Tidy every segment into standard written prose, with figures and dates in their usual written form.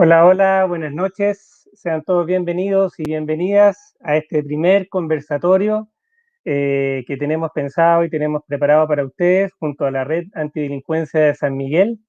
Hola, hola, buenas noches. Sean todos bienvenidos y bienvenidas a este primer conversatorio que tenemos pensado y tenemos preparado para ustedes junto a la Red Antidelincuencia de San Miguel.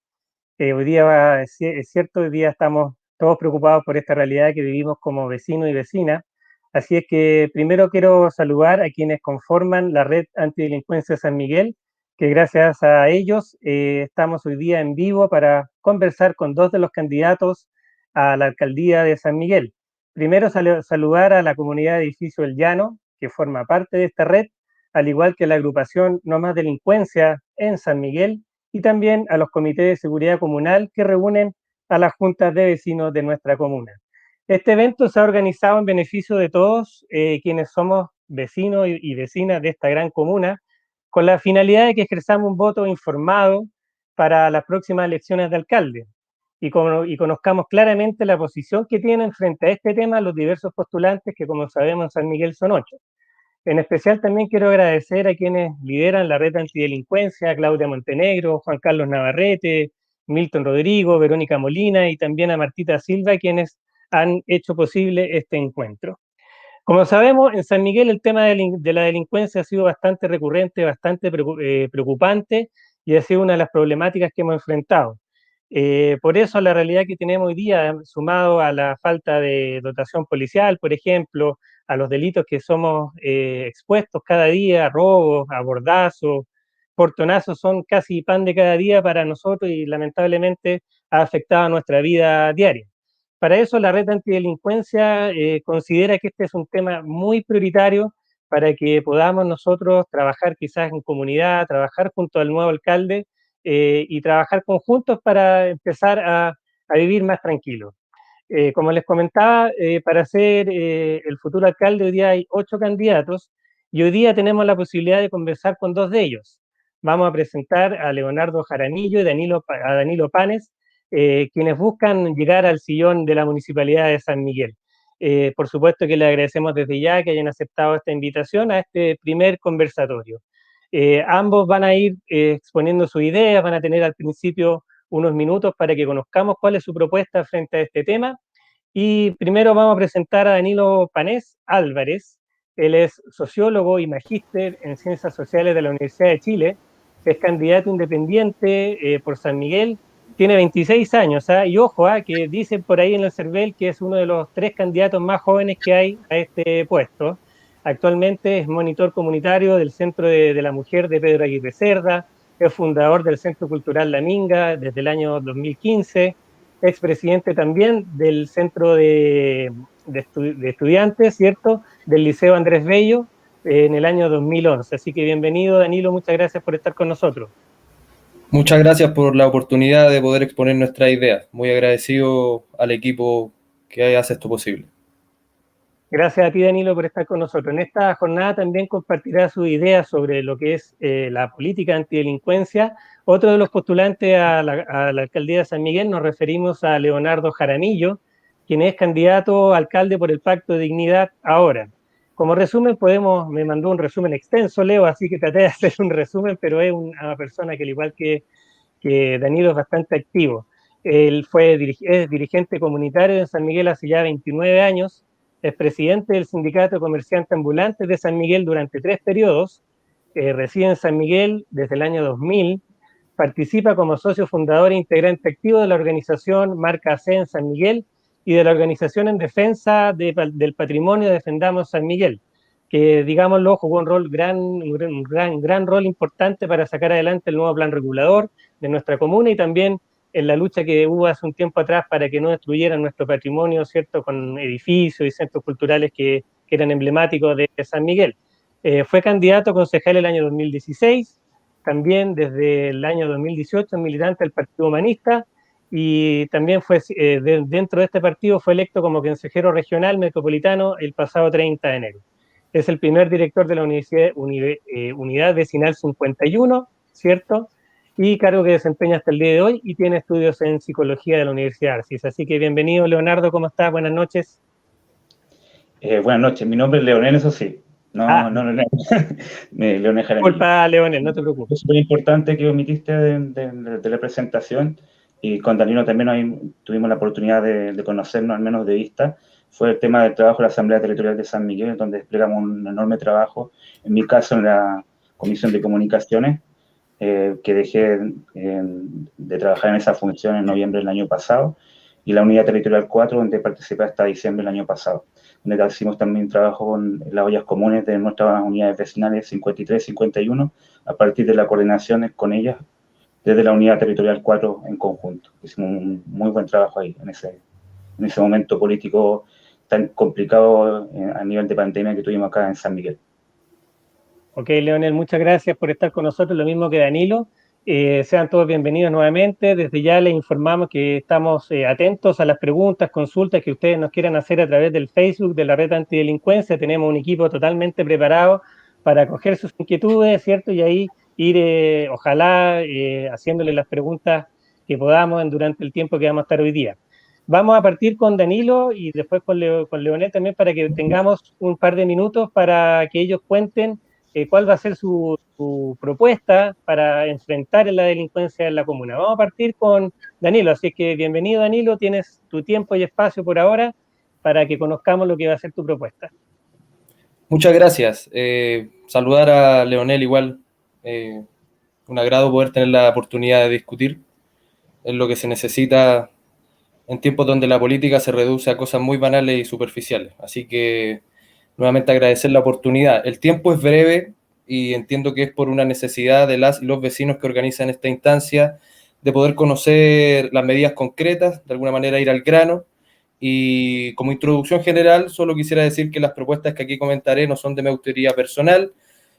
Hoy día es cierto, hoy día estamos todos preocupados por esta realidad que vivimos como vecinos y vecinas. Así es que primero quiero saludar a quienes conforman la Red Antidelincuencia de San Miguel, que gracias a ellos estamos hoy día en vivo para conversar con dos de los candidatos a la alcaldía de San Miguel. Primero saludar a la comunidad de Edificio El Llano, que forma parte de esta red, al igual que la agrupación No Más Delincuencia en San Miguel, y también a los comités de seguridad comunal que reúnen a las juntas de vecinos de nuestra comuna. Este evento se ha organizado en beneficio de todos quienes somos vecinos y vecinas de esta gran comuna, con la finalidad de que ejerzamos un voto informado para las próximas elecciones de alcalde y conozcamos claramente la posición que tienen frente a este tema los diversos postulantes que, como sabemos, en San Miguel son 8. En especial también quiero agradecer a quienes lideran la red antidelincuencia, Claudia Montenegro, Juan Carlos Navarrete, Milton Rodrigo, Verónica Molina y también a Martita Silva, quienes han hecho posible este encuentro. Como sabemos, en San Miguel el tema de la delincuencia ha sido bastante recurrente, bastante preocupante y ha sido una de las problemáticas que hemos enfrentado. Por eso la realidad que tenemos hoy día, sumado a la falta de dotación policial, por ejemplo, a los delitos que somos expuestos cada día, robos, abordazos, portonazos, son casi pan de cada día para nosotros y lamentablemente ha afectado a nuestra vida diaria. Para eso la red antidelincuencia considera que este es un tema muy prioritario para que podamos nosotros trabajar quizás en comunidad, trabajar junto al nuevo alcalde y trabajar conjuntos para empezar a vivir más tranquilos. Como les comentaba, para ser el futuro alcalde hoy día hay 8 candidatos y hoy día tenemos la posibilidad de conversar con 2 de ellos. Vamos a presentar a Leonardo Jaramillo y a Danilo Panes, quienes buscan llegar al sillón de la Municipalidad de San Miguel. Por supuesto que le agradecemos desde ya que hayan aceptado esta invitación a este primer conversatorio. Ambos van a ir exponiendo sus ideas, van a tener al principio unos minutos para que conozcamos cuál es su propuesta frente a este tema. Y primero vamos a presentar a Danilo Panés Álvarez. Él es sociólogo y magíster en Ciencias Sociales de la Universidad de Chile. Es candidato independiente por San Miguel. Tiene 26 años, y ojo, que dicen por ahí en el CERVEL que es uno de los 3 candidatos más jóvenes que hay a este puesto. Actualmente es monitor comunitario del Centro de la Mujer de Pedro Aguirre Cerda, es fundador del Centro Cultural La Minga desde el año 2015, expresidente también del Centro de Estudiantes, ¿cierto?, del Liceo Andrés Bello en el año 2011. Así que bienvenido, Danilo, muchas gracias por estar con nosotros. Muchas gracias por la oportunidad de poder exponer nuestras ideas. Muy agradecido al equipo que hace esto posible. Gracias a ti, Danilo, por estar con nosotros. En esta jornada también compartirá sus ideas sobre lo que es la política antidelincuencia. Otro de los postulantes a la alcaldía de San Miguel nos referimos a Leonardo Jaramillo, quien es candidato a alcalde por el Pacto de Dignidad ahora. Como resumen, me mandó un resumen extenso, Leo, así que traté de hacer un resumen, pero es una persona que, al igual que Danilo, es bastante activo. Él es dirigente comunitario de San Miguel hace ya 29 años, es presidente del Sindicato de Comerciantes Ambulantes de San Miguel durante 3 periodos, reside en San Miguel desde el año 2000, participa como socio fundador e integrante activo de la organización Marca C en San Miguel y de la organización en defensa del patrimonio Defendamos San Miguel, que, digámoslo, jugó un gran rol importante para sacar adelante el nuevo plan regulador de nuestra comuna y también en la lucha que hubo hace un tiempo atrás para que no destruyeran nuestro patrimonio, ¿cierto?, con edificios y centros culturales que eran emblemáticos de San Miguel. Fue candidato a concejal el año 2016, también desde el año 2018 militante del Partido Humanista y también fue dentro de este partido fue electo como consejero regional metropolitano el pasado 30 de enero. Es el primer director de la Unidad Vecinal 51, ¿cierto?, y cargo que desempeña hasta el día de hoy y tiene estudios en psicología de la Universidad de Arcis. Así que bienvenido, Leonardo, ¿cómo estás? Buenas noches. Buenas noches, mi nombre es Leonel, eso sí. No, Leonel Jaramillo. Disculpa, Leonel, no te preocupes. Es súper importante que omitiste de la presentación. y con Danilo también ahí tuvimos la oportunidad de conocernos, al menos de vista, fue el tema del trabajo de la Asamblea Territorial de San Miguel, donde desplegamos un enorme trabajo, en mi caso en la Comisión de Comunicaciones, que dejé de trabajar en esa función en noviembre del año pasado, y la Unidad Territorial 4, donde participé hasta diciembre del año pasado, donde hicimos también trabajo con las ollas comunes de nuestras unidades vecinales 53 y 51, a partir de la coordinación con ellas, desde la Unidad Territorial 4 en conjunto. Hicimos un muy buen trabajo ahí, en ese momento político tan complicado a nivel de pandemia que tuvimos acá en San Miguel. Ok, Leonel, muchas gracias por estar con nosotros, lo mismo que Danilo. Sean todos bienvenidos nuevamente. Desde ya les informamos que estamos atentos a las preguntas, consultas que ustedes nos quieran hacer a través del Facebook de la Red Antidelincuencia. Tenemos un equipo totalmente preparado para acoger sus inquietudes, ¿cierto? Y ahí ir, ojalá, haciéndole las preguntas que podamos durante el tiempo que vamos a estar hoy día. Vamos a partir con Danilo y después con Leonel también para que tengamos un par de minutos para que ellos cuenten cuál va a ser su propuesta para enfrentar la delincuencia en la comuna. Vamos a partir con Danilo, así que bienvenido Danilo, tienes tu tiempo y espacio por ahora para que conozcamos lo que va a ser tu propuesta. Muchas gracias. Saludar a Leonel igual, un agrado poder tener la oportunidad de discutir. Es lo que se necesita en tiempos donde la política se reduce a cosas muy banales y superficiales. Así que nuevamente agradecer la oportunidad. El tiempo es breve y entiendo que es por una necesidad de las y los vecinos que organizan esta instancia de poder conocer las medidas concretas, de alguna manera ir al grano. Y como introducción general, solo quisiera decir que las propuestas que aquí comentaré no son de mi autoría personal,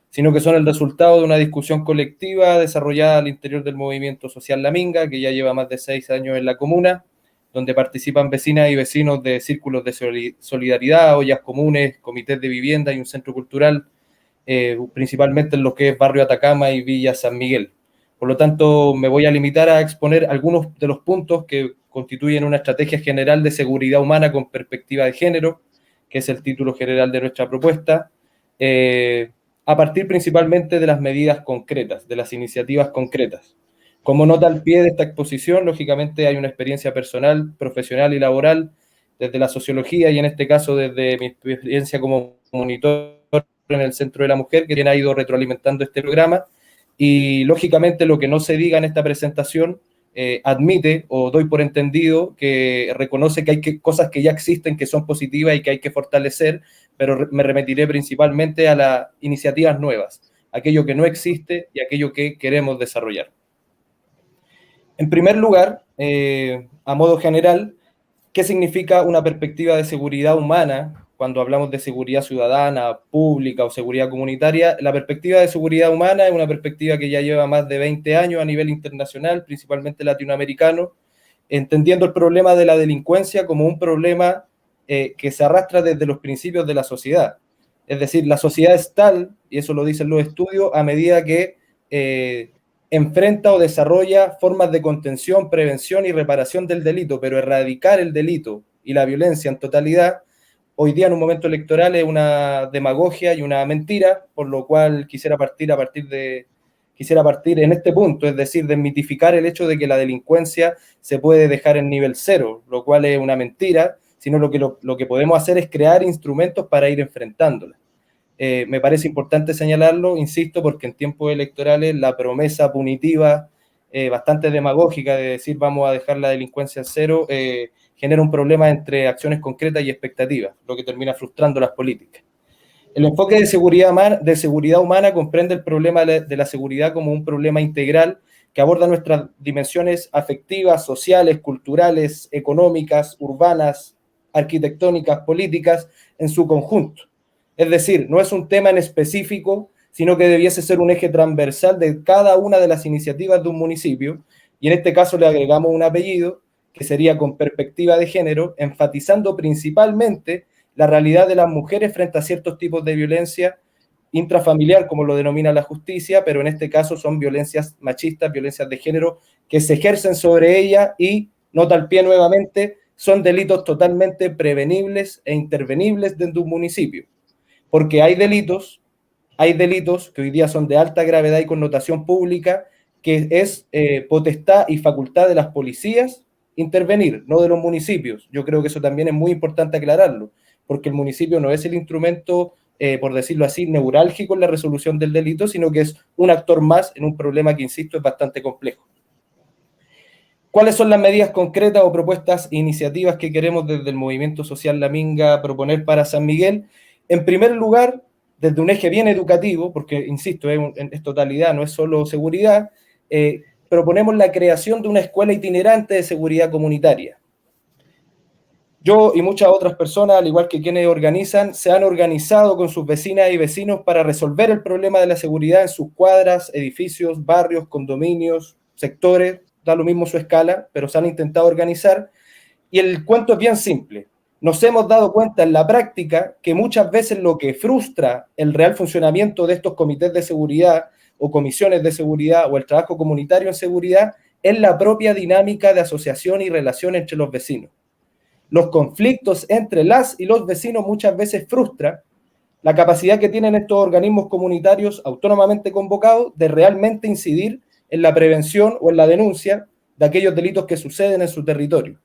sino que son el resultado de una discusión colectiva desarrollada al interior del movimiento social La Minga, que ya lleva más de 6 años en la comuna, donde participan vecinas y vecinos de círculos de solidaridad, ollas comunes, comités de vivienda y un centro cultural, principalmente en lo que es Barrio Atacama y Villa San Miguel. Por lo tanto, me voy a limitar a exponer algunos de los puntos que constituyen una estrategia general de seguridad humana con perspectiva de género, que es el título general de nuestra propuesta, a partir principalmente de las medidas concretas, de las iniciativas concretas. Como nota al pie de esta exposición, lógicamente hay una experiencia personal, profesional y laboral desde la sociología y en este caso desde mi experiencia como monitor en el Centro de la Mujer, que ha ido retroalimentando este programa. Y lógicamente lo que no se diga en esta presentación admite o doy por entendido que reconoce que hay cosas que ya existen, que son positivas y que hay que fortalecer, pero me remitiré principalmente a las iniciativas nuevas, aquello que no existe y aquello que queremos desarrollar. En primer lugar, a modo general, ¿qué significa una perspectiva de seguridad humana? Cuando hablamos de seguridad ciudadana, pública o seguridad comunitaria, la perspectiva de seguridad humana es una perspectiva que ya lleva más de 20 años a nivel internacional, principalmente latinoamericano, entendiendo el problema de la delincuencia como un problema que se arrastra desde los principios de la sociedad. Es decir, la sociedad es tal, y eso lo dicen los estudios, a medida que enfrenta o desarrolla formas de contención, prevención y reparación del delito, pero erradicar el delito y la violencia en totalidad, hoy día en un momento electoral es una demagogia y una mentira, por lo cual quisiera partir en este punto, es decir, desmitificar el hecho de que la delincuencia se puede dejar en nivel cero, lo cual es una mentira, sino lo que podemos hacer es crear instrumentos para ir enfrentándola. Me parece importante señalarlo, insisto, porque en tiempos electorales la promesa punitiva, bastante demagógica de decir vamos a dejar la delincuencia en cero, genera un problema entre acciones concretas y expectativas, lo que termina frustrando las políticas. El enfoque de seguridad humana comprende el problema de la seguridad como un problema integral que aborda nuestras dimensiones afectivas, sociales, culturales, económicas, urbanas, arquitectónicas, políticas, en su conjunto. Es decir, no es un tema en específico, sino que debiese ser un eje transversal de cada una de las iniciativas de un municipio, y en este caso le agregamos un apellido, que sería con perspectiva de género, enfatizando principalmente la realidad de las mujeres frente a ciertos tipos de violencia intrafamiliar, como lo denomina la justicia, pero en este caso son violencias machistas, violencias de género, que se ejercen sobre ella y, nota al pie nuevamente, son delitos totalmente prevenibles e intervenibles dentro de un municipio. Porque hay delitos que hoy día son de alta gravedad y connotación pública que es potestad y facultad de las policías intervenir, no de los municipios. Yo creo que eso también es muy importante aclararlo, porque el municipio no es el instrumento, por decirlo así, neurálgico en la resolución del delito, sino que es un actor más en un problema que, insisto, es bastante complejo. ¿Cuáles son las medidas concretas o propuestas e iniciativas que queremos desde el Movimiento Social La Minga proponer para San Miguel? En primer lugar, desde un eje bien educativo, porque, insisto, es totalidad, no es solo seguridad, proponemos la creación de una escuela itinerante de seguridad comunitaria. Yo y muchas otras personas, al igual que quienes organizan, se han organizado con sus vecinas y vecinos para resolver el problema de la seguridad en sus cuadras, edificios, barrios, condominios, sectores, da lo mismo su escala, pero se han intentado organizar. Y el cuento es bien simple. Nos hemos dado cuenta en la práctica que muchas veces lo que frustra el real funcionamiento de estos comités de seguridad o comisiones de seguridad o el trabajo comunitario en seguridad es la propia dinámica de asociación y relación entre los vecinos. Los conflictos entre las y los vecinos muchas veces frustran la capacidad que tienen estos organismos comunitarios autónomamente convocados de realmente incidir en la prevención o en la denuncia de aquellos delitos que suceden en su territorio.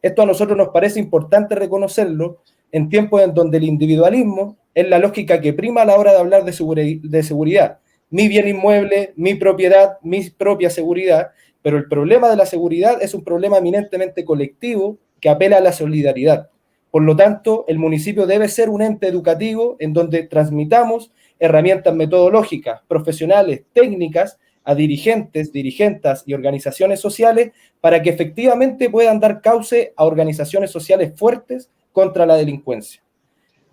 Esto a nosotros nos parece importante reconocerlo en tiempos en donde el individualismo es la lógica que prima a la hora de hablar de seguridad. Mi bien inmueble, mi propiedad, mi propia seguridad, pero el problema de la seguridad es un problema eminentemente colectivo que apela a la solidaridad. Por lo tanto, el municipio debe ser un ente educativo en donde transmitamos herramientas metodológicas, profesionales, técnicas a dirigentes, dirigentas y organizaciones sociales para que efectivamente puedan dar cauce a organizaciones sociales fuertes contra la delincuencia.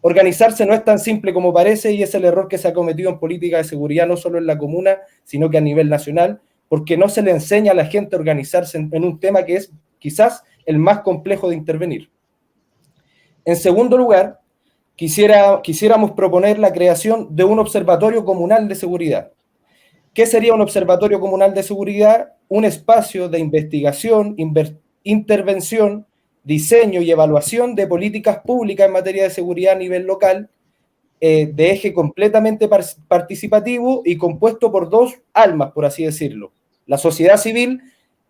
Organizarse no es tan simple como parece y es el error que se ha cometido en política de seguridad no solo en la comuna, sino que a nivel nacional, porque no se le enseña a la gente a organizarse en un tema que es quizás el más complejo de intervenir. En segundo lugar, quisiéramos proponer la creación de un observatorio comunal de seguridad. ¿Qué sería un observatorio comunal de seguridad? Un espacio de investigación, intervención, diseño y evaluación de políticas públicas en materia de seguridad a nivel local, de eje completamente participativo y compuesto por dos almas, por así decirlo, la sociedad civil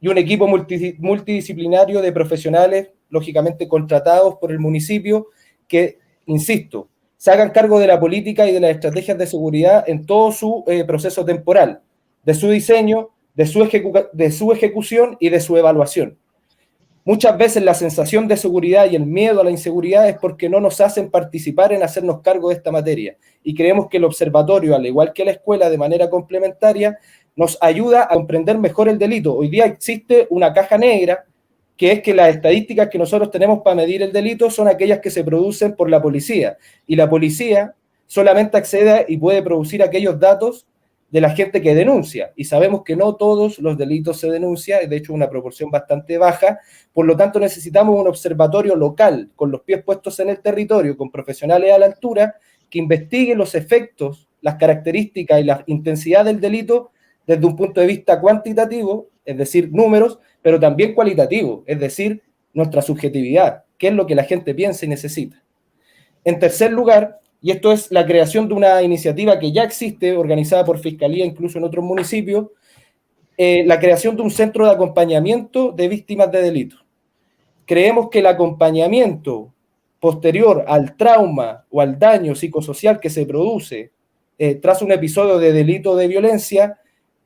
y un equipo multidisciplinario de profesionales, lógicamente contratados por el municipio, que, insisto, se hagan cargo de la política y de las estrategias de seguridad en todo su proceso temporal, de su diseño, de su ejecución y de su evaluación. Muchas veces la sensación de seguridad y el miedo a la inseguridad es porque no nos hacen participar en hacernos cargo de esta materia. Y creemos que el observatorio, al igual que la escuela, de manera complementaria, nos ayuda a comprender mejor el delito. Hoy día existe una caja negra, que es que las estadísticas que nosotros tenemos para medir el delito son aquellas que se producen por la policía. Y la policía solamente accede y puede producir aquellos datos de la gente que denuncia. Y sabemos que no todos los delitos se denuncian, de hecho una proporción bastante baja. Por lo tanto, necesitamos un observatorio local, con los pies puestos en el territorio, con profesionales a la altura, que investiguen los efectos, las características y la intensidad del delito desde un punto de vista cuantitativo, es decir, números, pero también cualitativo, es decir, nuestra subjetividad, qué es lo que la gente piensa y necesita. En tercer lugar, y esto es la creación de una iniciativa que ya existe, organizada por Fiscalía, incluso en otros municipios, la creación de un centro de acompañamiento de víctimas de delitos. Creemos que el acompañamiento posterior al trauma o al daño psicosocial que se produce tras un episodio de delito o de violencia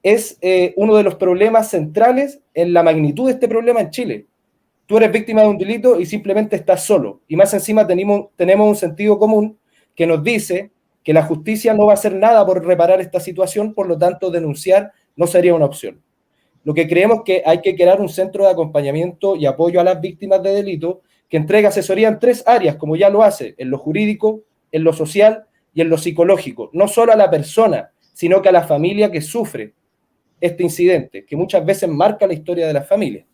es uno de los problemas centrales en la magnitud de este problema en Chile. Tú eres víctima de un delito y simplemente estás solo. Y más encima tenemos un sentido común que nos dice que la justicia no va a hacer nada por reparar esta situación, por lo tanto denunciar no sería una opción. Lo que creemos que hay que crear un centro de acompañamiento y apoyo a las víctimas de delito que entregue asesoría en 3 áreas, como ya lo hace, en lo jurídico, en lo social y en lo psicológico. No solo a la persona, sino que a la familia que sufre este incidente, que muchas veces marca la historia de las familias.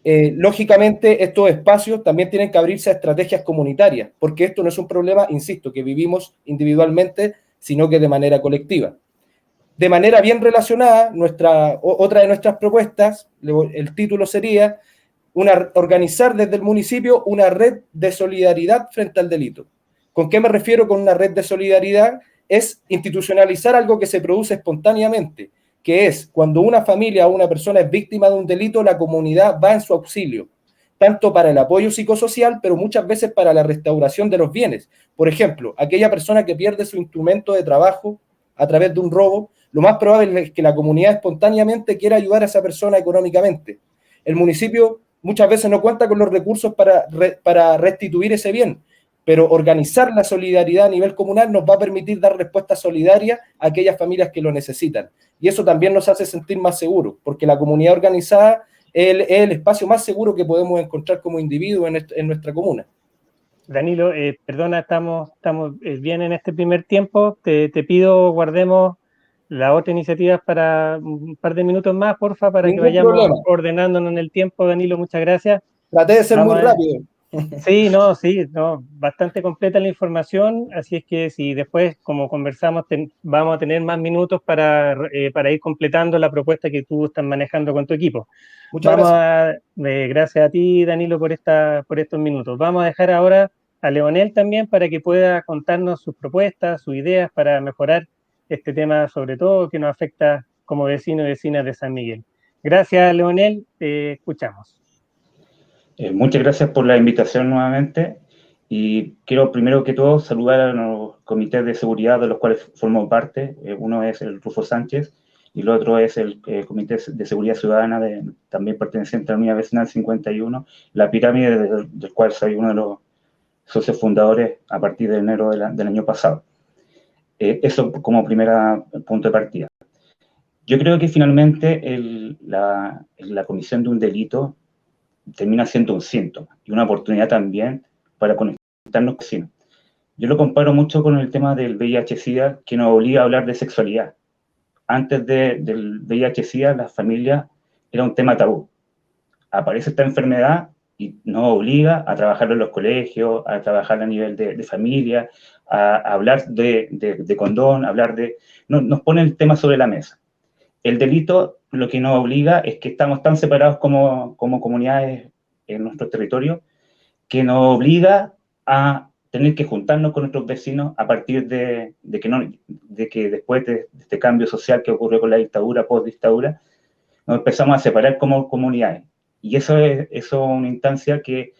Lógicamente, estos espacios también tienen que abrirse a estrategias comunitarias, porque esto no es un problema, insisto, que vivimos individualmente, sino que de manera colectiva. De manera bien relacionada, otra de nuestras propuestas, el título sería organizar desde el municipio una red de solidaridad frente al delito. ¿Con qué me refiero con una red de solidaridad? Es institucionalizar algo que se produce espontáneamente, que es cuando una familia o una persona es víctima de un delito, la comunidad va en su auxilio, tanto para el apoyo psicosocial, pero muchas veces para la restauración de los bienes. Por ejemplo, aquella persona que pierde su instrumento de trabajo a través de un robo, lo más probable es que la comunidad espontáneamente quiera ayudar a esa persona económicamente. El municipio muchas veces no cuenta con los recursos para restituir ese bien, pero organizar la solidaridad a nivel comunal nos va a permitir dar respuesta solidaria a aquellas familias que lo necesitan. Y eso también nos hace sentir más seguros, porque la comunidad organizada es el espacio más seguro que podemos encontrar como individuos en nuestra comuna. Danilo, perdona, estamos bien en este primer tiempo. Te pido guardemos las otras iniciativas para un par de minutos más, porfa, para que Ningún vayamos problema. ordenándonos en el tiempo. Danilo, muchas gracias. Traté de ser muy rápido. Sí, no, bastante completa la información, así es que si después, como conversamos, vamos a tener más minutos para ir completando la propuesta que tú estás manejando con tu equipo. Muchas gracias. Gracias a ti, Danilo, por estos minutos. Vamos a dejar ahora a Leonel también para que pueda contarnos sus propuestas, sus ideas para mejorar este tema, sobre todo que nos afecta como vecinos y vecinas de San Miguel. Gracias, Leonel, te escuchamos. Muchas gracias por la invitación nuevamente y quiero primero que todo saludar a los comités de seguridad de los cuales formo parte. Uno es el Rufo Sánchez y el otro es el Comité de Seguridad Ciudadana, también perteneciente a la Unidad Vecinal 51, la pirámide del cual soy uno de los socios fundadores a partir de enero del año pasado. Eso como primer punto de partida. Yo creo que finalmente la comisión de un delito termina siendo un síntoma y una oportunidad también para conectarnos con vecinos. Yo lo comparo mucho con el tema del VIH-Sida, que nos obliga a hablar de sexualidad. Antes del VIH-Sida, la familia era un tema tabú. Aparece esta enfermedad y nos obliga a trabajar en los colegios, a trabajar a nivel de familia, a hablar de condón, nos pone el tema sobre la mesa. El delito lo que nos obliga es que estamos tan separados como comunidades en nuestro territorio, que nos obliga a tener que juntarnos con nuestros vecinos a partir de que después de este cambio social que ocurrió con la dictadura, post-dictadura, nos empezamos a separar como comunidades. Y eso es una instancia que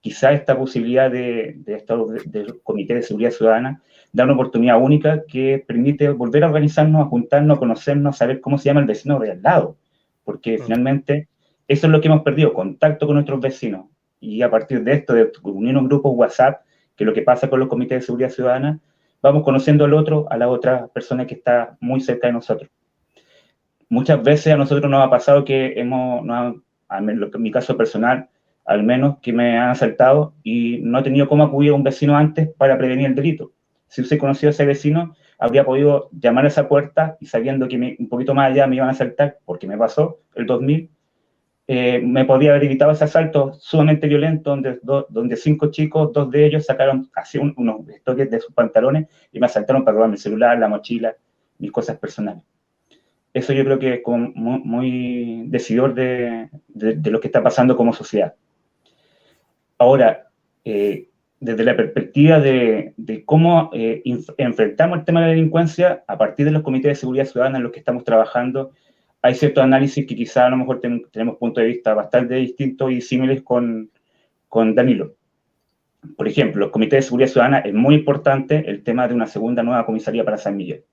quizá esta posibilidad del Comité de Seguridad Ciudadana da una oportunidad única que permite volver a organizarnos, a juntarnos, a conocernos, saber cómo se llama el vecino de al lado, porque finalmente eso es lo que hemos perdido, contacto con nuestros vecinos, y a partir de esto, de unirnos en grupos WhatsApp, que es lo que pasa con los comités de seguridad ciudadana, vamos conociendo al otro, a la otra persona que está muy cerca de nosotros. Muchas veces a nosotros nos ha pasado que en mi caso personal, al menos que me han asaltado y no he tenido cómo acudir a un vecino antes para prevenir el delito. Si hubiese conocido a ese vecino, habría podido llamar a esa puerta y sabiendo que un poquito más allá me iban a asaltar, porque me pasó el 2000, me podría haber evitado ese asalto sumamente violento donde 5 chicos, 2 de ellos sacaron así unos estoques de sus pantalones y me asaltaron para robarme el celular, la mochila, mis cosas personales. Eso yo creo que es como muy decidor de lo que está pasando como sociedad. Ahora, desde la perspectiva de cómo enfrentamos el tema de la delincuencia, a partir de los comités de seguridad ciudadana en los que estamos trabajando, hay ciertos análisis que quizá a lo mejor tenemos puntos de vista bastante distintos y similares con Danilo. Por ejemplo, los comités de seguridad ciudadana es muy importante el tema de una segunda nueva comisaría para San Miguel.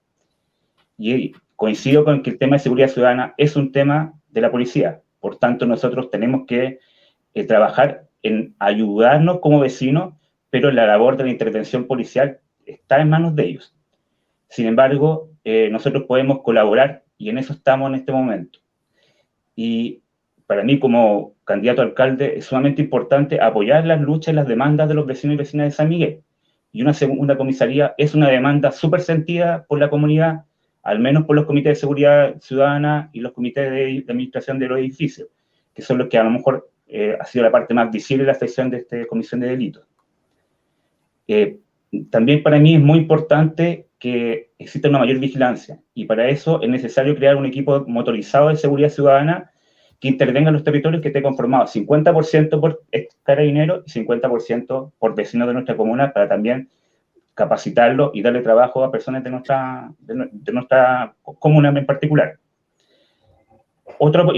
Y coincido con que el tema de seguridad ciudadana es un tema de la policía. Por tanto, nosotros tenemos que trabajar en ayudarnos como vecinos, pero la labor de la intervención policial está en manos de ellos. Sin embargo, nosotros podemos colaborar y en eso estamos en este momento. Y para mí, como candidato a alcalde, es sumamente importante apoyar las luchas y las demandas de los vecinos y vecinas de San Miguel. Y una segunda comisaría es una demanda súper sentida por la comunidad, al menos por los comités de seguridad ciudadana y los comités de administración de los edificios, que son los que a lo mejor ha sido la parte más visible de la afección de esta comisión de delitos. También para mí es muy importante que exista una mayor vigilancia, y para eso es necesario crear un equipo motorizado de seguridad ciudadana que intervenga en los territorios, que esté conformado 50% por carabineros y 50% por vecinos de nuestra comuna, para también capacitarlo y darle trabajo a personas de nuestra comuna en particular. Otro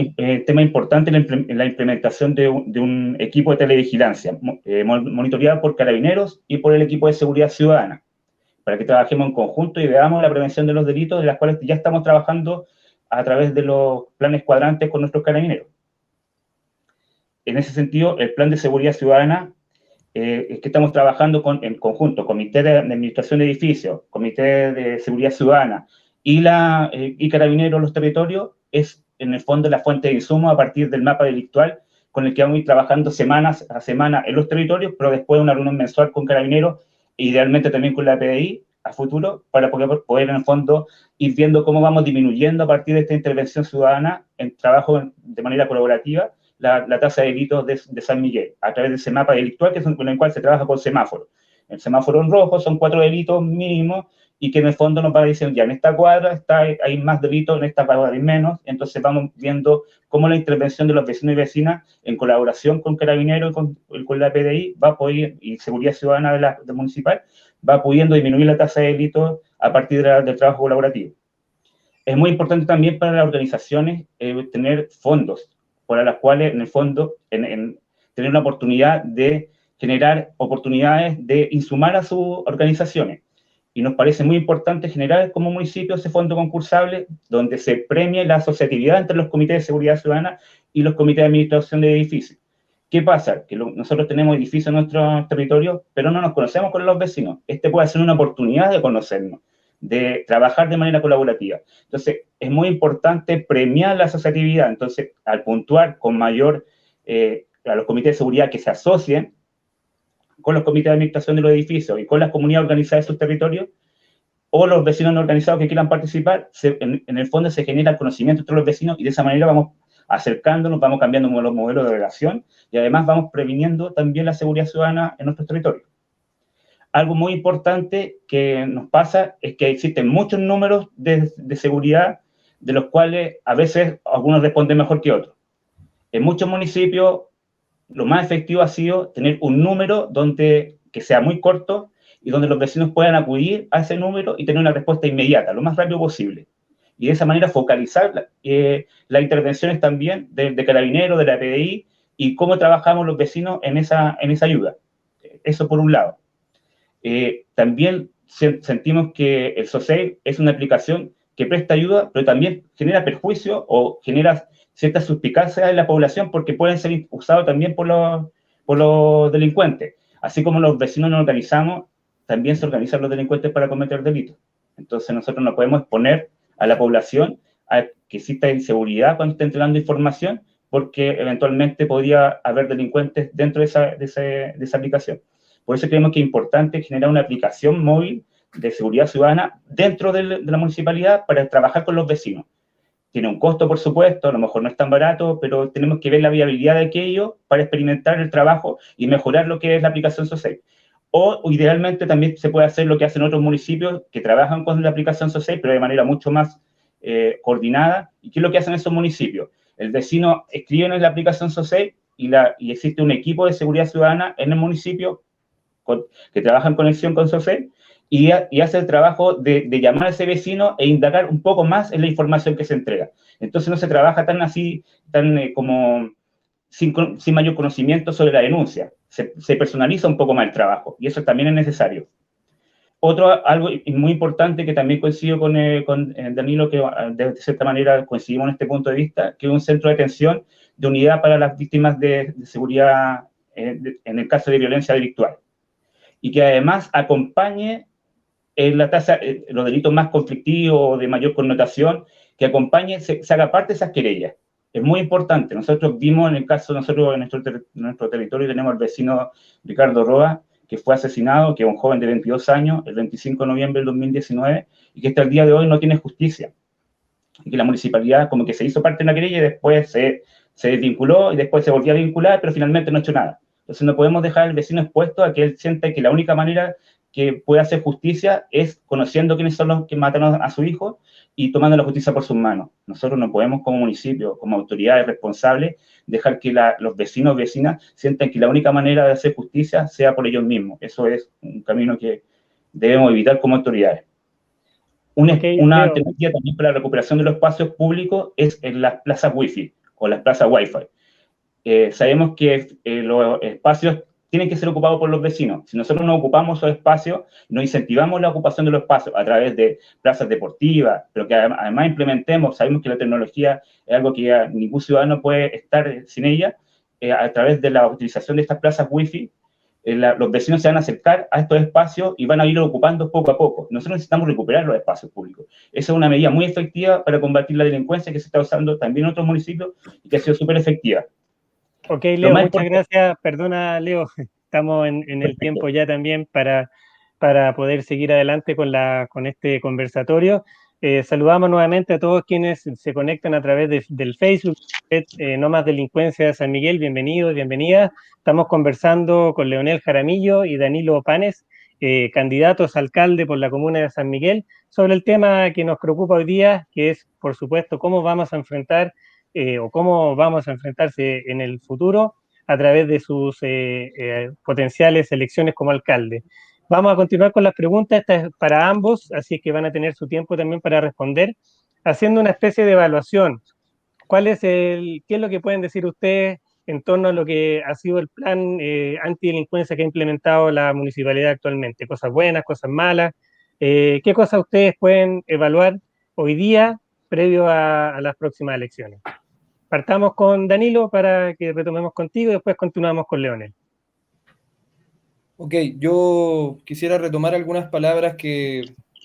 tema importante en la implementación de un equipo de televigilancia, monitoreado por Carabineros y por el equipo de seguridad ciudadana, para que trabajemos en conjunto y veamos la prevención de los delitos, de las cuales ya estamos trabajando a través de los planes cuadrantes con nuestros carabineros. En ese sentido, el plan de seguridad ciudadana es que estamos trabajando en conjunto, Comité de Administración de Edificios, Comité de Seguridad Ciudadana y Carabineros los territorios, es en el fondo la fuente de insumo a partir del mapa delictual con el que vamos a ir trabajando semanas a semana en los territorios, pero después una reunión mensual con Carabineros, idealmente también con la PDI a futuro, para poder en el fondo ir viendo cómo vamos disminuyendo a partir de esta intervención ciudadana en trabajo de manera colaborativa la tasa de delitos de San Miguel, a través de ese mapa delictual con el cual se trabaja con semáforo. El semáforo en rojo son 4 delitos mínimos y que en el fondo nos va diciendo, ya en esta cuadra hay más delitos, en esta cuadra hay menos, entonces vamos viendo cómo la intervención de los vecinos y vecinas en colaboración con Carabineros y con la PDI va a poder, y Seguridad Ciudadana de municipal, va pudiendo disminuir la tasa de delitos a partir del trabajo colaborativo. Es muy importante también para las organizaciones tener fondos, para las cuales, en el fondo, tener una oportunidad de generar oportunidades de insumar a sus organizaciones. Y nos parece muy importante generar como municipio ese fondo concursable donde se premie la asociatividad entre los comités de seguridad ciudadana y los comités de administración de edificios. ¿Qué pasa? Que nosotros tenemos edificios en nuestro territorio, pero no nos conocemos con los vecinos. Este puede ser una oportunidad de conocernos, de trabajar de manera colaborativa. Entonces, es muy importante premiar la asociatividad. Entonces, al puntuar con mayor a los comités de seguridad que se asocien con los comités de administración de los edificios y con las comunidades organizadas de sus territorios, o los vecinos no organizados que quieran participar, en el fondo se genera el conocimiento entre los vecinos y de esa manera vamos acercándonos, vamos cambiando los modelos de relación y además vamos previniendo también la seguridad ciudadana en nuestros territorios. Algo muy importante que nos pasa es que existen muchos números de seguridad, de los cuales a veces algunos responden mejor que otros. En muchos municipios, lo más efectivo ha sido tener un número que sea muy corto y donde los vecinos puedan acudir a ese número y tener una respuesta inmediata, lo más rápido posible. Y de esa manera focalizar las intervenciones también de Carabineros, de la PDI, y cómo trabajamos los vecinos en esa ayuda. Eso por un lado. También sentimos que el SOCEI es una aplicación que presta ayuda, pero también genera perjuicio o genera ciertas suspicacias en la población porque pueden ser usados también por los delincuentes. Así como los vecinos nos organizamos, también se organizan los delincuentes para cometer delitos. Entonces nosotros no podemos exponer a la población a que exista inseguridad cuando esté entregando información, porque eventualmente podría haber delincuentes dentro de esa aplicación. Por eso creemos que es importante generar una aplicación móvil de seguridad ciudadana dentro de la municipalidad para trabajar con los vecinos. Tiene un costo, por supuesto, a lo mejor no es tan barato, pero tenemos que ver la viabilidad de aquello para experimentar el trabajo y mejorar lo que es la aplicación SOCEI. O idealmente también se puede hacer lo que hacen otros municipios que trabajan con la aplicación SOCEI, pero de manera mucho más coordinada. ¿Y qué es lo que hacen esos municipios? El vecino escribe en la aplicación SOCEI y existe un equipo de seguridad ciudadana en el municipio que trabaja en conexión con SOCEI y hace el trabajo de llamar a ese vecino e indagar un poco más en la información que se entrega. Entonces no se trabaja como sin mayor conocimiento sobre la denuncia. Se personaliza un poco más el trabajo y eso también es necesario. Algo muy importante que también coincido con Danilo, que de cierta manera coincidimos en este punto de vista, que es un centro de atención de unidad para las víctimas de seguridad en el caso de violencia delictual. Y que además acompañe los delitos más conflictivos, de mayor connotación, que acompañe, se haga parte de esas querellas. Es muy importante. Nosotros vimos en el caso, nosotros en nuestro territorio tenemos al vecino Ricardo Roa, que fue asesinado, que es un joven de 22 años, el 25 de noviembre del 2019, y que hasta el día de hoy no tiene justicia. Y que la municipalidad como que se hizo parte de una querella y después se desvinculó y después se volvió a vincular, pero finalmente no ha hecho nada. Entonces no podemos dejar al vecino expuesto a que él sienta que la única manera que puede hacer justicia es conociendo quiénes son los que mataron a su hijo y tomando la justicia por sus manos. Nosotros no podemos como municipio, como autoridades responsables, dejar que los vecinos o vecinas sientan que la única manera de hacer justicia sea por ellos mismos. Eso es un camino que debemos evitar como autoridades. Ok, Una Leo. alternativa también para la recuperación de los espacios públicos es en las plazas Wi-Fi o las plazas Wi-Fi. Sabemos que los espacios tienen que ser ocupados por los vecinos. Si nosotros no ocupamos esos espacios, no incentivamos la ocupación de los espacios a través de plazas deportivas, pero que además implementemos, sabemos que la tecnología es algo que ya ningún ciudadano puede estar sin ella, a través de la utilización de estas plazas Wi-Fi, los vecinos se van a acercar a estos espacios y van a ir ocupando poco a poco. Nosotros necesitamos recuperar los espacios públicos. Esa es una medida muy efectiva para combatir la delincuencia que se está usando también en otros municipios y que ha sido súper efectiva. Ok, Lo Leo, más muchas importante, gracias. Perdona, Leo, estamos en el tiempo ya también para poder seguir adelante con este conversatorio. Saludamos nuevamente a todos quienes se conectan a través del Facebook, No Más Delincuencia de San Miguel. Bienvenidos, bienvenidas. Estamos conversando con Leonel Jaramillo y Danilo Panes, candidatos a alcalde por la comuna de San Miguel, sobre el tema que nos preocupa hoy día, que es, por supuesto, cómo vamos a enfrentar o cómo vamos a enfrentarse en el futuro a través de sus potenciales elecciones como alcalde. Vamos a continuar con las preguntas, esta es para ambos, así que van a tener su tiempo también para responder, haciendo una especie de evaluación. ¿Qué es lo que pueden decir ustedes en torno a lo que ha sido el plan antidelincuencia que ha implementado la municipalidad actualmente? Cosas buenas, cosas malas. ¿Qué cosas ustedes pueden evaluar hoy día previo a las próximas elecciones? Partamos con Danilo para que retomemos contigo y después continuamos con Leonel. Ok, yo quisiera retomar algunas palabras que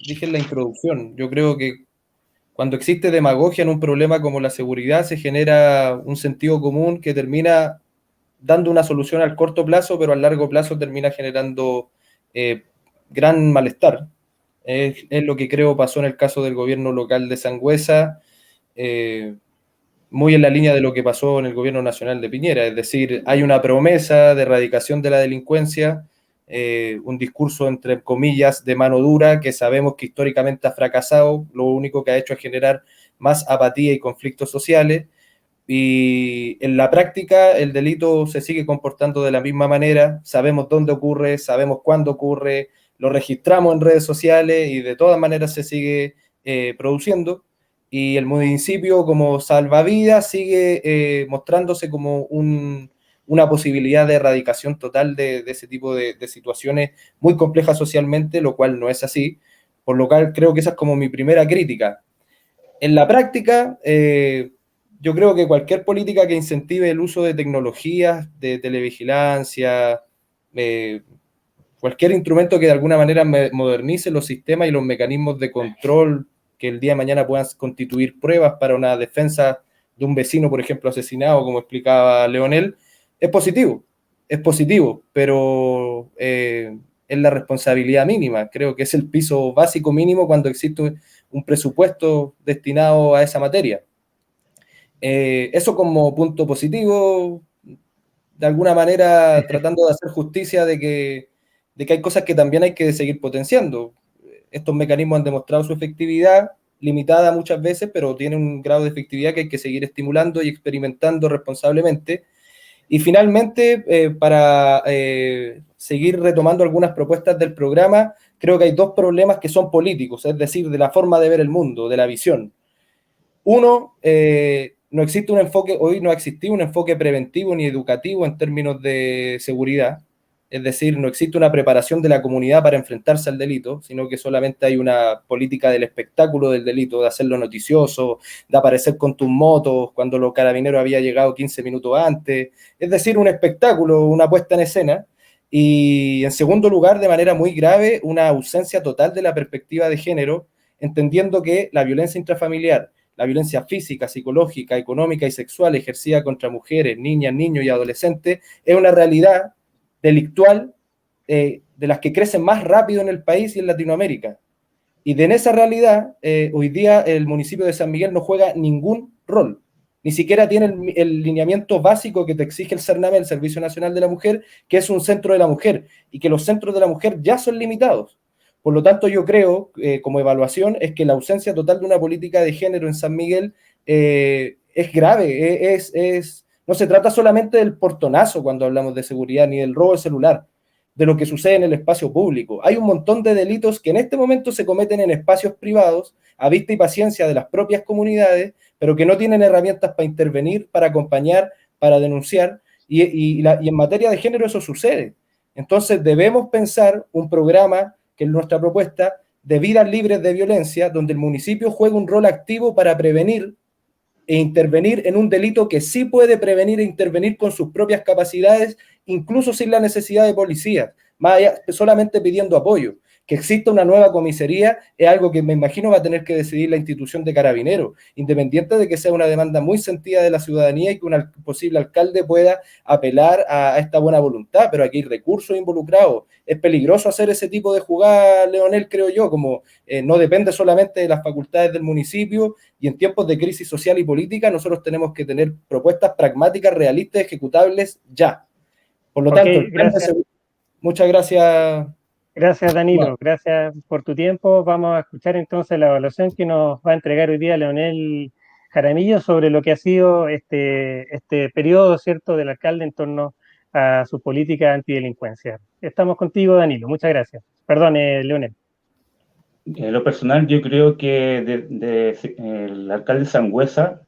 dije en la introducción. Yo creo que cuando existe demagogia en un problema como la seguridad, se genera un sentido común que termina dando una solución al corto plazo, pero al largo plazo termina generando gran malestar. Es lo que creo pasó en el caso del gobierno local de Sangüesa, muy en la línea de lo que pasó en el gobierno nacional de Piñera. Es decir, hay una promesa de erradicación de la delincuencia, un discurso, entre comillas, de mano dura, que sabemos que históricamente ha fracasado, lo único que ha hecho es generar más apatía y conflictos sociales, y en la práctica el delito se sigue comportando de la misma manera, sabemos dónde ocurre, sabemos cuándo ocurre, lo registramos en redes sociales y de todas maneras se sigue produciendo, y el municipio como salvavidas sigue mostrándose como una posibilidad de erradicación total de ese tipo de situaciones muy complejas socialmente, lo cual no es así, por lo cual creo que esa es como mi primera crítica. En la práctica, yo creo que cualquier política que incentive el uso de tecnologías, de televigilancia, cualquier instrumento que de alguna manera modernice los sistemas y los mecanismos de control que el día de mañana puedan constituir pruebas para una defensa de un vecino, por ejemplo, asesinado, como explicaba Leonel, es positivo, pero es la responsabilidad mínima. Creo que es el piso básico mínimo cuando existe un presupuesto destinado a esa materia. Eso como punto positivo, de alguna manera tratando de hacer justicia de que hay cosas que también hay que seguir potenciando. Estos mecanismos han demostrado su efectividad, limitada muchas veces, pero tienen un grado de efectividad que hay que seguir estimulando y experimentando responsablemente. Y finalmente, para seguir retomando algunas propuestas del programa, creo que hay dos problemas que son políticos, es decir, de la forma de ver el mundo, de la visión. Uno, no existe un enfoque, hoy no ha existido un enfoque preventivo ni educativo en términos de seguridad, es decir, no existe una preparación de la comunidad para enfrentarse al delito, sino que solamente hay una política del espectáculo del delito, de hacerlo noticioso, de aparecer con tus motos cuando los carabineros había llegado 15 minutos antes, es decir, un espectáculo, una puesta en escena. Y en segundo lugar, de manera muy grave, una ausencia total de la perspectiva de género, entendiendo que la violencia intrafamiliar, la violencia física, psicológica, económica y sexual ejercida contra mujeres, niñas, niños y adolescentes es una realidad delictual de las que crecen más rápido en el país y en Latinoamérica. Y en esa realidad, hoy día el municipio de San Miguel no juega ningún rol. Ni siquiera tiene el lineamiento básico que te exige el CERNAME, el Servicio Nacional de la Mujer, que es un centro de la mujer, y que los centros de la mujer ya son limitados. Por lo tanto, yo creo, como evaluación, es que la ausencia total de una política de género en San Miguel es grave. No se trata solamente del portonazo cuando hablamos de seguridad, ni del robo de celular. de lo que sucede en el espacio público. Hay un montón de delitos que en este momento se cometen en espacios privados, a vista y paciencia de las propias comunidades, pero que no tienen herramientas para intervenir, para acompañar, para denunciar, y en materia de género eso sucede. Entonces debemos pensar un programa, que es nuestra propuesta, de vidas libres de violencia, donde el municipio juegue un rol activo para prevenir e intervenir en un delito que sí puede prevenir e intervenir con sus propias capacidades, incluso sin la necesidad de policías, más allá, solamente pidiendo apoyo. Que exista una nueva comisaría es algo que me imagino va a tener que decidir la institución de Carabineros, independiente de que sea una demanda muy sentida de la ciudadanía y que un posible alcalde pueda apelar a esta buena voluntad, pero aquí hay recursos involucrados. Es peligroso hacer ese tipo de jugada, Leonel, creo yo, como no depende solamente de las facultades del municipio, y en tiempos de crisis social y política nosotros tenemos que tener propuestas pragmáticas, realistas, ejecutables ya. Por lo tanto, gracias. Muchas gracias. Gracias, Danilo. Gracias por tu tiempo. Vamos a escuchar entonces la evaluación que nos va a entregar hoy día Leonel Jaramillo sobre lo que ha sido este periodo, ¿cierto?, del alcalde en torno a su política antidelincuencia. Estamos contigo, Danilo. Muchas gracias. Perdón, Leonel. En lo personal, yo creo que el alcalde Sangüesa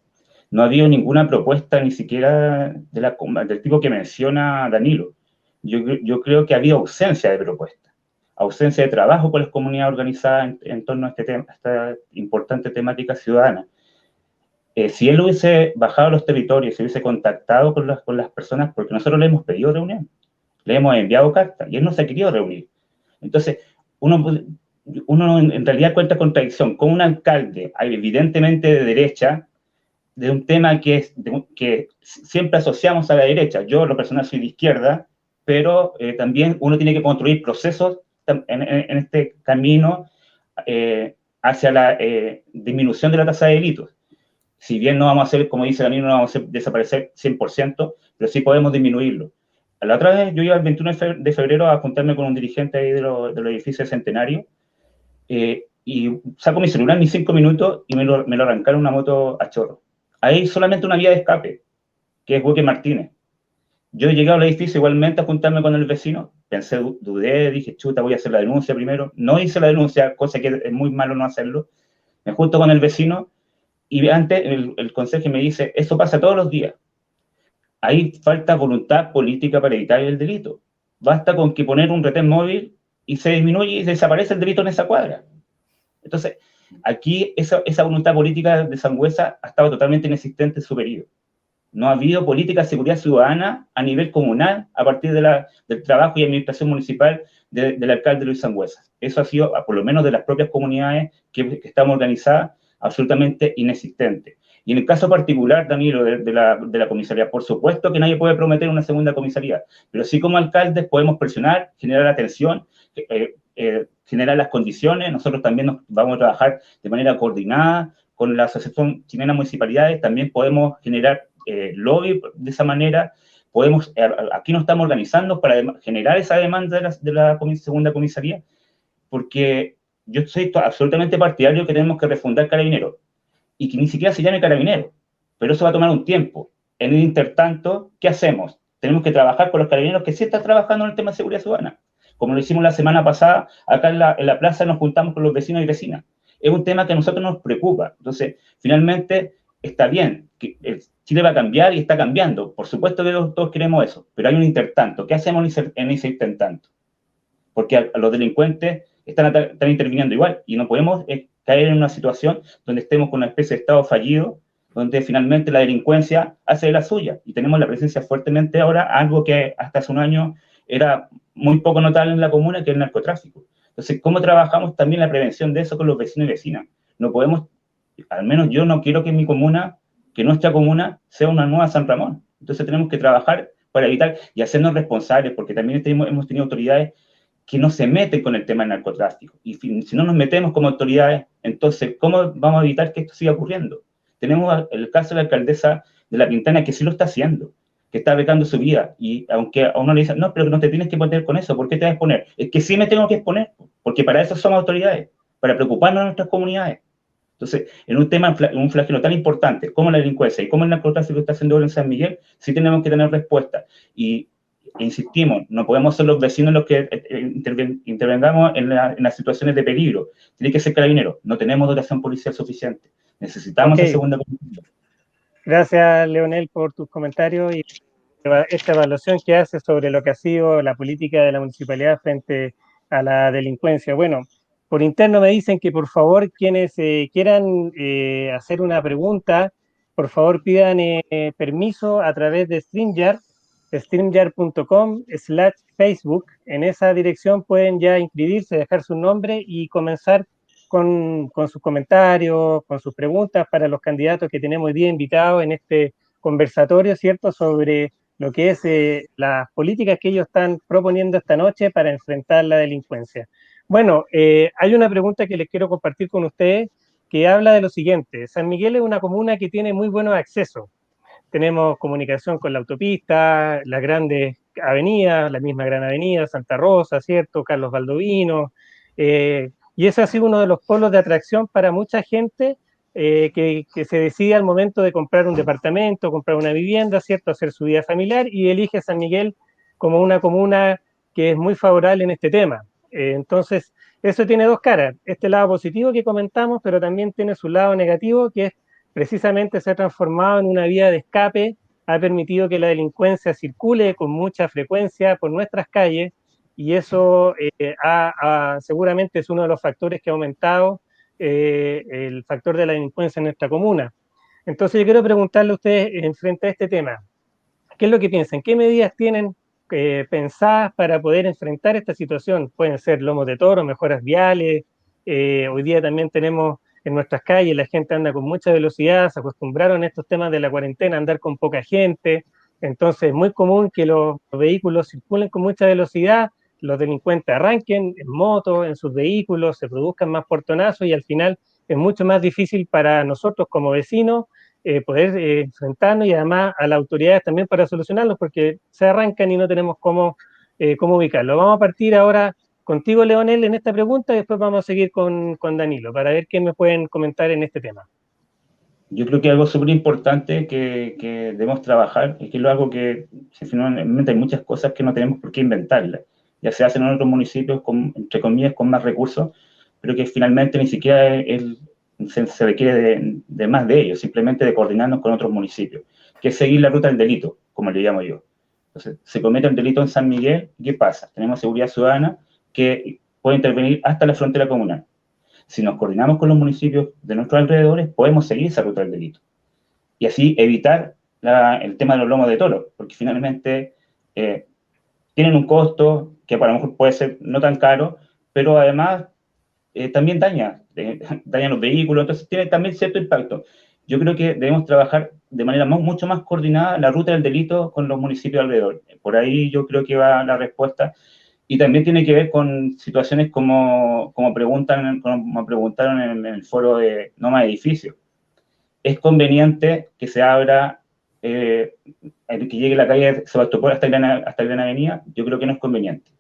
no ha habido ninguna propuesta, ni siquiera del tipo que menciona Danilo. Yo creo que ha habido ausencia de propuesta, ausencia de trabajo con las comunidades organizadas en torno a esta importante temática ciudadana. Si él hubiese bajado a los territorios, si hubiese contactado con las personas, porque nosotros le hemos pedido reunión, le hemos enviado cartas, y él no se ha querido reunir. Entonces, uno en realidad cuenta contradicción con un alcalde evidentemente de derecha, de un tema que siempre asociamos a la derecha. Yo, lo personal, soy de izquierda, pero también uno tiene que construir procesos en este camino hacia la disminución de la tasa de delitos. Si bien no vamos a hacer, como dice Danilo, no vamos a hacer desaparecer 100%, pero sí podemos disminuirlo. La otra vez yo iba el 21 de febrero a juntarme con un dirigente ahí de los edificios Centenario, y saco mi celular ni 5 minutos y me lo arrancaron una moto a chorro. Hay solamente una vía de escape, que es Hueque Martínez. Yo he llegado al edificio igualmente a juntarme con el vecino, pensé, dudé, dije, chuta, voy a hacer la denuncia primero. No hice la denuncia, cosa que es muy malo no hacerlo. Me junto con el vecino y antes el conserje me dice, eso pasa todos los días. Ahí falta voluntad política para evitar el delito. Basta con que poner un retén móvil y se disminuye y desaparece el delito en esa cuadra. Entonces, aquí esa voluntad política de Sangüesa ha estado totalmente inexistente en su periodo. No ha habido política de seguridad ciudadana a nivel comunal a partir del trabajo y administración municipal del alcalde Luis Sangüesa. Eso ha sido, por lo menos de las propias comunidades que estamos organizadas, absolutamente inexistente. Y en el caso particular, Danilo, de la comisaría, por supuesto que nadie puede prometer una segunda comisaría, pero sí como alcaldes podemos presionar, generar atención, generar las condiciones. Nosotros también nos vamos a trabajar de manera coordinada con la Asociación Chilena de Municipalidades, también podemos generar lobby de esa manera. Aquí nos estamos organizando para generar esa demanda de la segunda comisaría, porque yo soy absolutamente partidario que tenemos que refundar Carabineros, y que ni siquiera se llame Carabineros, pero eso va a tomar un tiempo. En el intertanto, ¿qué hacemos? Tenemos que trabajar con los carabineros que sí están trabajando en el tema de seguridad ciudadana. Como lo hicimos la semana pasada, acá en la plaza nos juntamos con los vecinos y vecinas. Es un tema que a nosotros nos preocupa. Entonces, finalmente, está bien, que Chile va a cambiar y está cambiando. Por supuesto que todos queremos eso, pero hay un intertanto. ¿Qué hacemos en ese intertanto? Porque a los delincuentes están interviniendo igual, y no podemos caer en una situación donde estemos con una especie de estado fallido, donde finalmente la delincuencia hace de la suya, y tenemos la presencia fuertemente ahora, algo que hasta hace un año era muy poco notable en la comuna, que es el narcotráfico. Entonces, ¿cómo trabajamos también la prevención de eso con los vecinos y vecinas? No podemos, al menos yo no quiero que mi comuna, que nuestra comuna, sea una nueva San Ramón. Entonces tenemos que trabajar para evitar y hacernos responsables, porque también hemos tenido autoridades que no se meten con el tema del narcotráfico. Y si no nos metemos como autoridades, entonces, ¿cómo vamos a evitar que esto siga ocurriendo? Tenemos el caso de la alcaldesa de La Pintana, que sí lo está haciendo, que está becando su vida, y aunque a uno le dicen, no, pero no te tienes que poner con eso, ¿por qué te vas a exponer? Es que sí me tengo que exponer, porque para eso somos autoridades, para preocuparnos de nuestras comunidades. Entonces, en un tema, un flagelo tan importante como la delincuencia y como el narcotráfico está haciendo ahora en San Miguel, sí tenemos que tener respuesta. Y insistimos, no podemos ser los vecinos los que intervengamos en las situaciones de peligro. Tiene que ser Carabineros. No tenemos dotación policial suficiente. Necesitamos esa segunda comisaría. Gracias, Leonel, por tus comentarios y esta evaluación que haces sobre lo que ha sido la política de la municipalidad frente a la delincuencia. Bueno, por interno me dicen que por favor quienes quieran hacer una pregunta, por favor pidan permiso a través de StreamYard, streamyard.com/Facebook. En esa dirección pueden ya inscribirse, dejar su nombre y comenzar con sus comentarios, con sus preguntas para los candidatos que tenemos hoy día invitados en este conversatorio, ¿cierto?, sobre lo que es las políticas que ellos están proponiendo esta noche para enfrentar la delincuencia. Bueno, hay una pregunta que les quiero compartir con ustedes que habla de lo siguiente. San Miguel es una comuna que tiene muy buenos accesos. Tenemos comunicación con la autopista, las grandes avenidas, la misma Gran Avenida, Santa Rosa, ¿cierto?, Carlos Baldovino, y ese ha sido uno de los polos de atracción para mucha gente que se decide al momento de comprar un departamento, comprar una vivienda, ¿cierto?, hacer su vida familiar y elige San Miguel como una comuna que es muy favorable en este tema. Entonces, eso tiene dos caras. Este lado positivo que comentamos, pero también tiene su lado negativo, que es precisamente se ha transformado en una vía de escape, ha permitido que la delincuencia circule con mucha frecuencia por nuestras calles y eso seguramente es uno de los factores que ha aumentado el factor de la delincuencia en nuestra comuna. Entonces yo quiero preguntarle a ustedes en frente a este tema, ¿qué es lo que piensan? ¿Qué medidas tienen pensadas para poder enfrentar esta situación? Pueden ser lomos de toro, mejoras viales, hoy día también tenemos en nuestras calles, la gente anda con mucha velocidad, se acostumbraron a estos temas de la cuarentena a andar con poca gente, entonces es muy común que los vehículos circulen con mucha velocidad, los delincuentes arranquen en moto, en sus vehículos, se produzcan más portonazos y al final es mucho más difícil para nosotros como vecinos poder enfrentarnos y además a las autoridades también para solucionarlos porque se arrancan y no tenemos cómo ubicarlo. Vamos a partir ahora contigo, Leonel, en esta pregunta y después vamos a seguir con Danilo para ver qué me pueden comentar en este tema. Yo creo que algo súper importante que debemos trabajar es que es algo que finalmente hay muchas cosas que no tenemos por qué inventarlas. Ya se hacen en otros municipios, entre comillas, con más recursos, pero que finalmente ni siquiera se requiere de más de ellos, simplemente de coordinarnos con otros municipios, que es seguir la ruta del delito, como le llamo yo. Entonces, se comete un delito en San Miguel, ¿qué pasa? Tenemos seguridad ciudadana que puede intervenir hasta la frontera comunal. Si nos coordinamos con los municipios de nuestros alrededores, podemos seguir esa ruta del delito. Y así evitar el tema de los lomos de toro, porque finalmente tienen un costo que para lo mejor puede ser no tan caro, pero además también dañan los vehículos, entonces tiene también cierto impacto. Yo creo que debemos trabajar de manera mucho más coordinada la ruta del delito con los municipios alrededor. Por ahí yo creo que va la respuesta. Y también tiene que ver con situaciones como preguntaron en el foro de No Más Edificios. ¿Es conveniente que se abra, que llegue la calle Sebastopol hasta Gran Avenida? Yo creo que no es conveniente.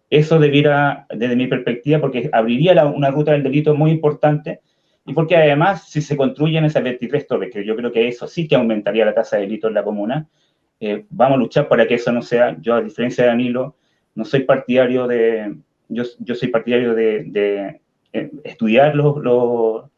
Eso debiera, desde mi perspectiva, porque abriría una ruta del delito muy importante y porque además, si se construyen esas 23 torres, que yo creo que eso sí que aumentaría la tasa de delito en la comuna, vamos a luchar para que eso no sea. Yo, a diferencia de Danilo, no soy partidario yo soy partidario de estudiar los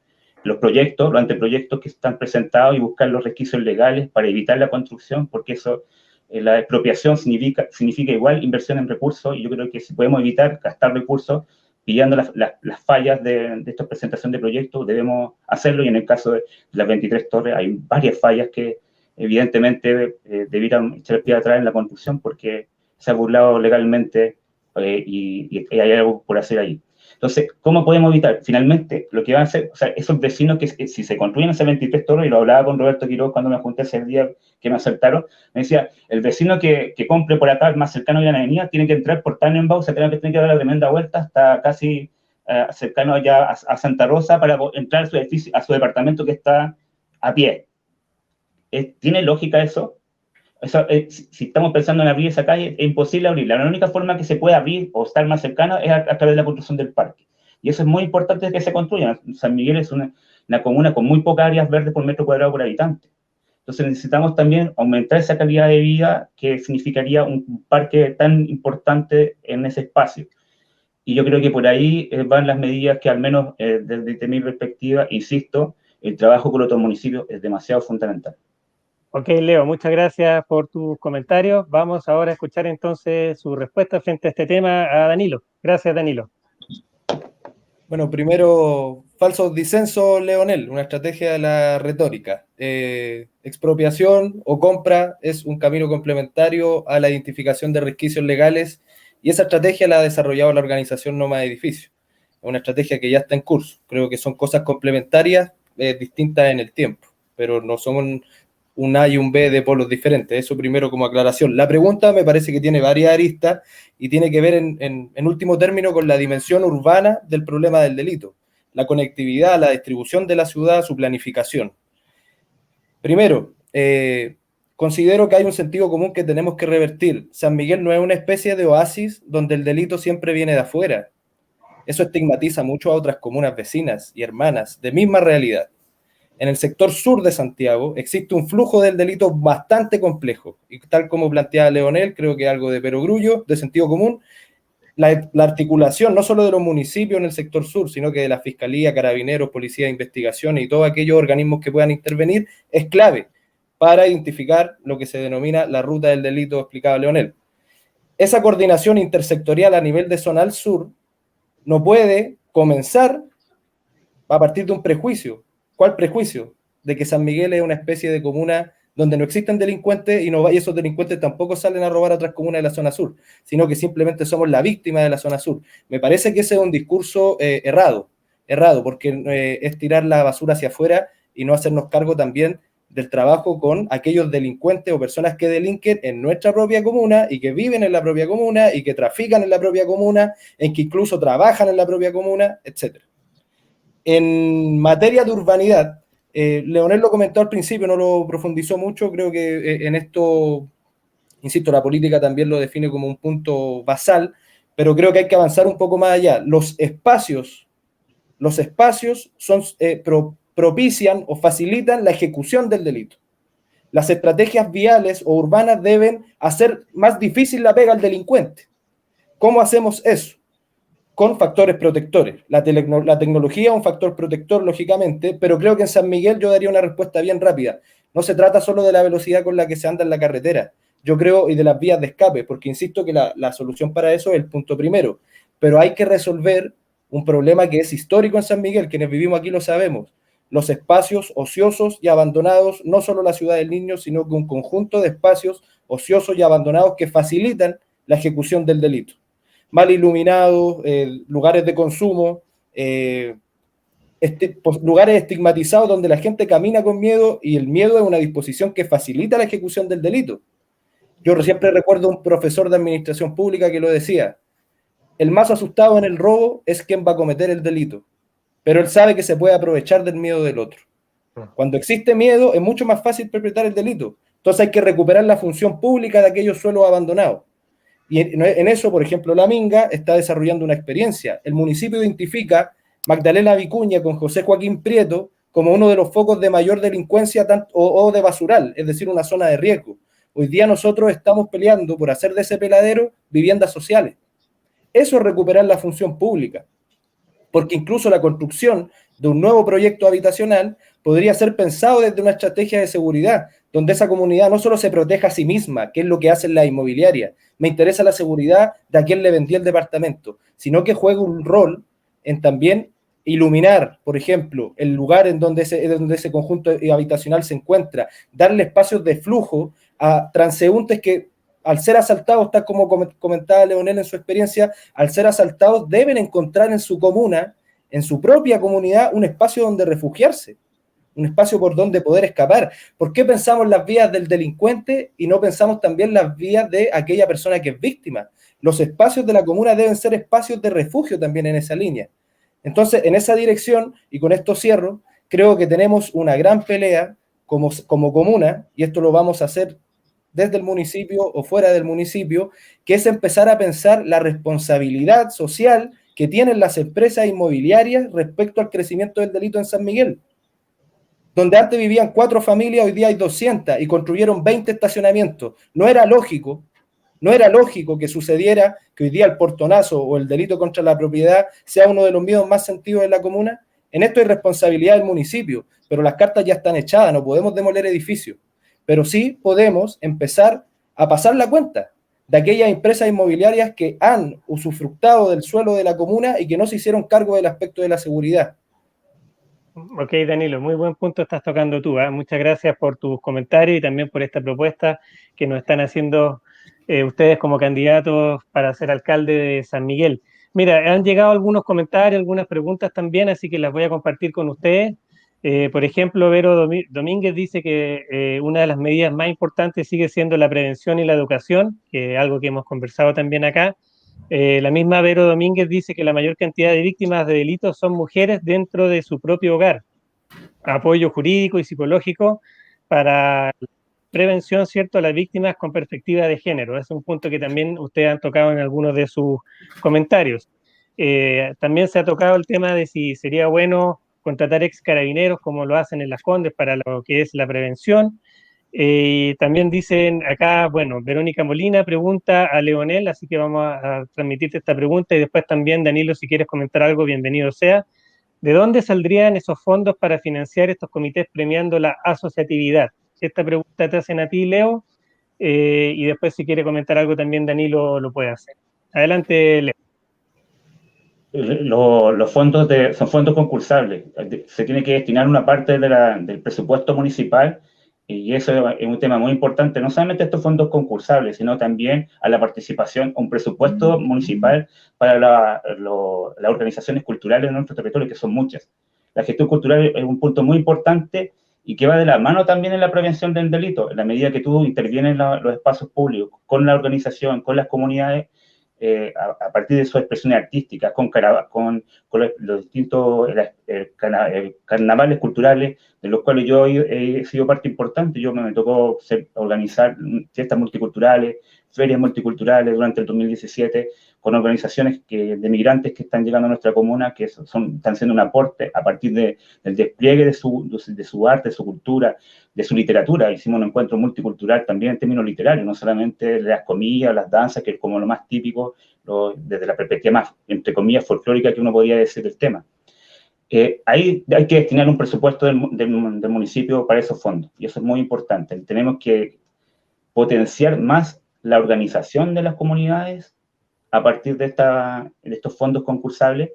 proyectos, los anteproyectos que están presentados y buscar los requisitos legales para evitar la construcción, porque eso, la expropiación significa igual inversión en recursos, y yo creo que si podemos evitar gastar recursos pillando las fallas de esta presentación de proyectos, debemos hacerlo, y en el caso de las 23 torres hay varias fallas que evidentemente debieran echar el pie atrás en la construcción porque se ha burlado legalmente y hay algo por hacer ahí. Entonces, ¿cómo podemos evitar? Finalmente, lo que van a hacer, o sea, esos vecinos que si se construyen esas 23 torres, y lo hablaba con Roberto Quiroz cuando me junté ese día que me asaltaron, me decía, el vecino que compre por acá, más cercano a la avenida, tiene que entrar por Tannenbaum, o sea, tiene que dar la tremenda vuelta hasta casi cercano allá a Santa Rosa para entrar a su edificio, a su departamento que está a pie. ¿Tiene lógica eso? Si estamos pensando en abrir esa calle, es imposible abrirla. La única forma que se puede abrir o estar más cercana es a través de la construcción del parque. Y eso es muy importante que se construya. San Miguel es una comuna con muy pocas áreas verdes por metro cuadrado por habitante. Entonces necesitamos también aumentar esa calidad de vida que significaría un parque tan importante en ese espacio. Y yo creo que por ahí van las medidas que al menos desde mi perspectiva, insisto, el trabajo con otros municipios es demasiado fundamental. Ok, Leo, muchas gracias por tus comentarios. Vamos ahora a escuchar entonces su respuesta frente a este tema a Danilo. Gracias, Danilo. Bueno, primero, falso disenso, Leonel, una estrategia de la retórica. Expropiación o compra es un camino complementario a la identificación de resquicios legales y esa estrategia la ha desarrollado la organización Nómada Edificio. Es una estrategia que ya está en curso. Creo que son cosas complementarias, distintas en el tiempo, pero no son un A y un B de polos diferentes. Eso primero como aclaración. La pregunta me parece que tiene varias aristas y tiene que ver en último término con la dimensión urbana del problema del delito, la conectividad, la distribución de la ciudad, su planificación. Primero, considero que hay un sentido común que tenemos que revertir. San Miguel no es una especie de oasis donde el delito siempre viene de afuera. Eso estigmatiza mucho a otras comunas vecinas y hermanas de misma realidad. En el sector sur de Santiago existe un flujo del delito bastante complejo y tal como planteaba Leonel, creo que algo de perogrullo, de sentido común, la articulación no solo de los municipios en el sector sur, sino que de la Fiscalía, Carabineros, Policía de Investigación y todos aquellos organismos que puedan intervenir es clave para identificar lo que se denomina la ruta del delito explicaba Leonel. Esa coordinación intersectorial a nivel de Zonal Sur no puede comenzar a partir de un prejuicio. ¿Cuál prejuicio? De que San Miguel es una especie de comuna donde no existen delincuentes y esos delincuentes tampoco salen a robar a otras comunas de la zona sur, sino que simplemente somos la víctima de la zona sur. Me parece que ese es un discurso errado, porque es tirar la basura hacia afuera y no hacernos cargo también del trabajo con aquellos delincuentes o personas que delinquen en nuestra propia comuna y que viven en la propia comuna y que trafican en la propia comuna, en que incluso trabajan en la propia comuna, etc. En materia de urbanidad, Leonel lo comentó al principio, no lo profundizó mucho, creo que en esto, insisto, la política también lo define como un punto basal, pero creo que hay que avanzar un poco más allá. Los espacios propician o facilitan la ejecución del delito. Las estrategias viales o urbanas deben hacer más difícil la pega al delincuente. ¿Cómo hacemos eso? Con factores protectores. La tecnología es un factor protector, lógicamente, pero creo que en San Miguel yo daría una respuesta bien rápida. No se trata solo de la velocidad con la que se anda en la carretera, yo creo, y de las vías de escape, porque insisto que la solución para eso es el punto primero. Pero hay que resolver un problema que es histórico en San Miguel, quienes vivimos aquí lo sabemos. Los espacios ociosos y abandonados, no solo la ciudad del Niño, sino que un conjunto de espacios ociosos y abandonados que facilitan la ejecución del delito. Mal iluminados, lugares de consumo, lugares estigmatizados donde la gente camina con miedo y el miedo es una disposición que facilita la ejecución del delito. Yo siempre recuerdo un profesor de administración pública que lo decía, el más asustado en el robo es quien va a cometer el delito, pero él sabe que se puede aprovechar del miedo del otro. Cuando existe miedo es mucho más fácil perpetrar el delito, entonces hay que recuperar la función pública de aquellos suelos abandonados. Y en eso, por ejemplo, La Minga está desarrollando una experiencia. El municipio identifica Magdalena Vicuña con José Joaquín Prieto como uno de los focos de mayor delincuencia o de basural, es decir, una zona de riesgo. Hoy día nosotros estamos peleando por hacer de ese peladero viviendas sociales. Eso es recuperar la función pública, porque incluso la construcción de un nuevo proyecto habitacional podría ser pensado desde una estrategia de seguridad, donde esa comunidad no solo se proteja a sí misma, que es lo que hacen las inmobiliarias, me interesa la seguridad de a quien le vendí el departamento, sino que juegue un rol en también iluminar, por ejemplo, el lugar en donde ese conjunto habitacional se encuentra, darle espacios de flujo a transeúntes que al ser asaltados, tal como comentaba Leonel en su experiencia, al ser asaltados deben encontrar en su comuna, en su propia comunidad, un espacio donde refugiarse, un espacio por donde poder escapar. ¿Por qué pensamos las vías del delincuente y no pensamos también las vías de aquella persona que es víctima? Los espacios de la comuna deben ser espacios de refugio también en esa línea. Entonces, en esa dirección, y con esto cierro, creo que tenemos una gran pelea como comuna, y esto lo vamos a hacer desde el municipio o fuera del municipio, que es empezar a pensar la responsabilidad social que tienen las empresas inmobiliarias respecto al crecimiento del delito en San Miguel. donde antes vivían 4 familias, hoy día hay 200 y construyeron 20 estacionamientos. No era lógico que sucediera que hoy día el portonazo o el delito contra la propiedad sea uno de los miedos más sentidos en la comuna. En esto hay responsabilidad del municipio, pero las cartas ya están echadas, no podemos demoler edificios. Pero sí podemos empezar a pasar la cuenta de aquellas empresas inmobiliarias que han usufructado del suelo de la comuna y que no se hicieron cargo del aspecto de la seguridad. Ok, Danilo, muy buen punto estás tocando tú, ¿eh? Muchas gracias por tus comentarios y también por esta propuesta que nos están haciendo ustedes como candidatos para ser alcalde de San Miguel. Mira, han llegado algunos comentarios, algunas preguntas también, así que las voy a compartir con ustedes. Por ejemplo, Vero Domínguez dice que una de las medidas más importantes sigue siendo la prevención y la educación, que es algo que hemos conversado también acá. La misma Vero Domínguez dice que la mayor cantidad de víctimas de delitos son mujeres dentro de su propio hogar. Apoyo jurídico y psicológico para prevención, ¿cierto?, a las víctimas con perspectiva de género. Es un punto que también ustedes han tocado en algunos de sus comentarios. También se ha tocado el tema de si sería bueno contratar ex carabineros como lo hacen en Las Condes para lo que es la prevención. También dicen acá, bueno, Verónica Molina pregunta a Leonel, así que vamos a transmitirte esta pregunta y después también, Danilo, si quieres comentar algo, bienvenido sea. ¿De dónde saldrían esos fondos para financiar estos comités premiando la asociatividad? Esta pregunta te hacen a ti, Leo, y después si quiere comentar algo también, Danilo, lo puede hacer. Adelante, Leo. Los fondos son fondos concursables. Se tiene que destinar una parte del presupuesto municipal y eso es un tema muy importante, no solamente a estos fondos concursables, sino también a la participación, un presupuesto municipal para las organizaciones culturales de nuestro territorio, que son muchas. La gestión cultural es un punto muy importante y que va de la mano también en la prevención del delito. En la medida que tú intervienes en los espacios públicos, con la organización, con las comunidades, a partir de sus expresiones artísticas, con los distintos carnavales culturales, de los cuales yo he sido parte importante. Yo me tocó organizar fiestas multiculturales, ferias multiculturales durante el 2017, con organizaciones de migrantes que están llegando a nuestra comuna, que están siendo un aporte a partir del despliegue de su arte, de su cultura, de su literatura. Hicimos un encuentro multicultural también en términos literarios, no solamente las comillas, las danzas, que es como lo más típico, desde la perspectiva más, entre comillas, folclórica que uno podría decir del tema. Ahí hay que destinar un presupuesto del municipio para esos fondos, y eso es muy importante. Tenemos que potenciar más la organización de las comunidades a partir de estos fondos concursables,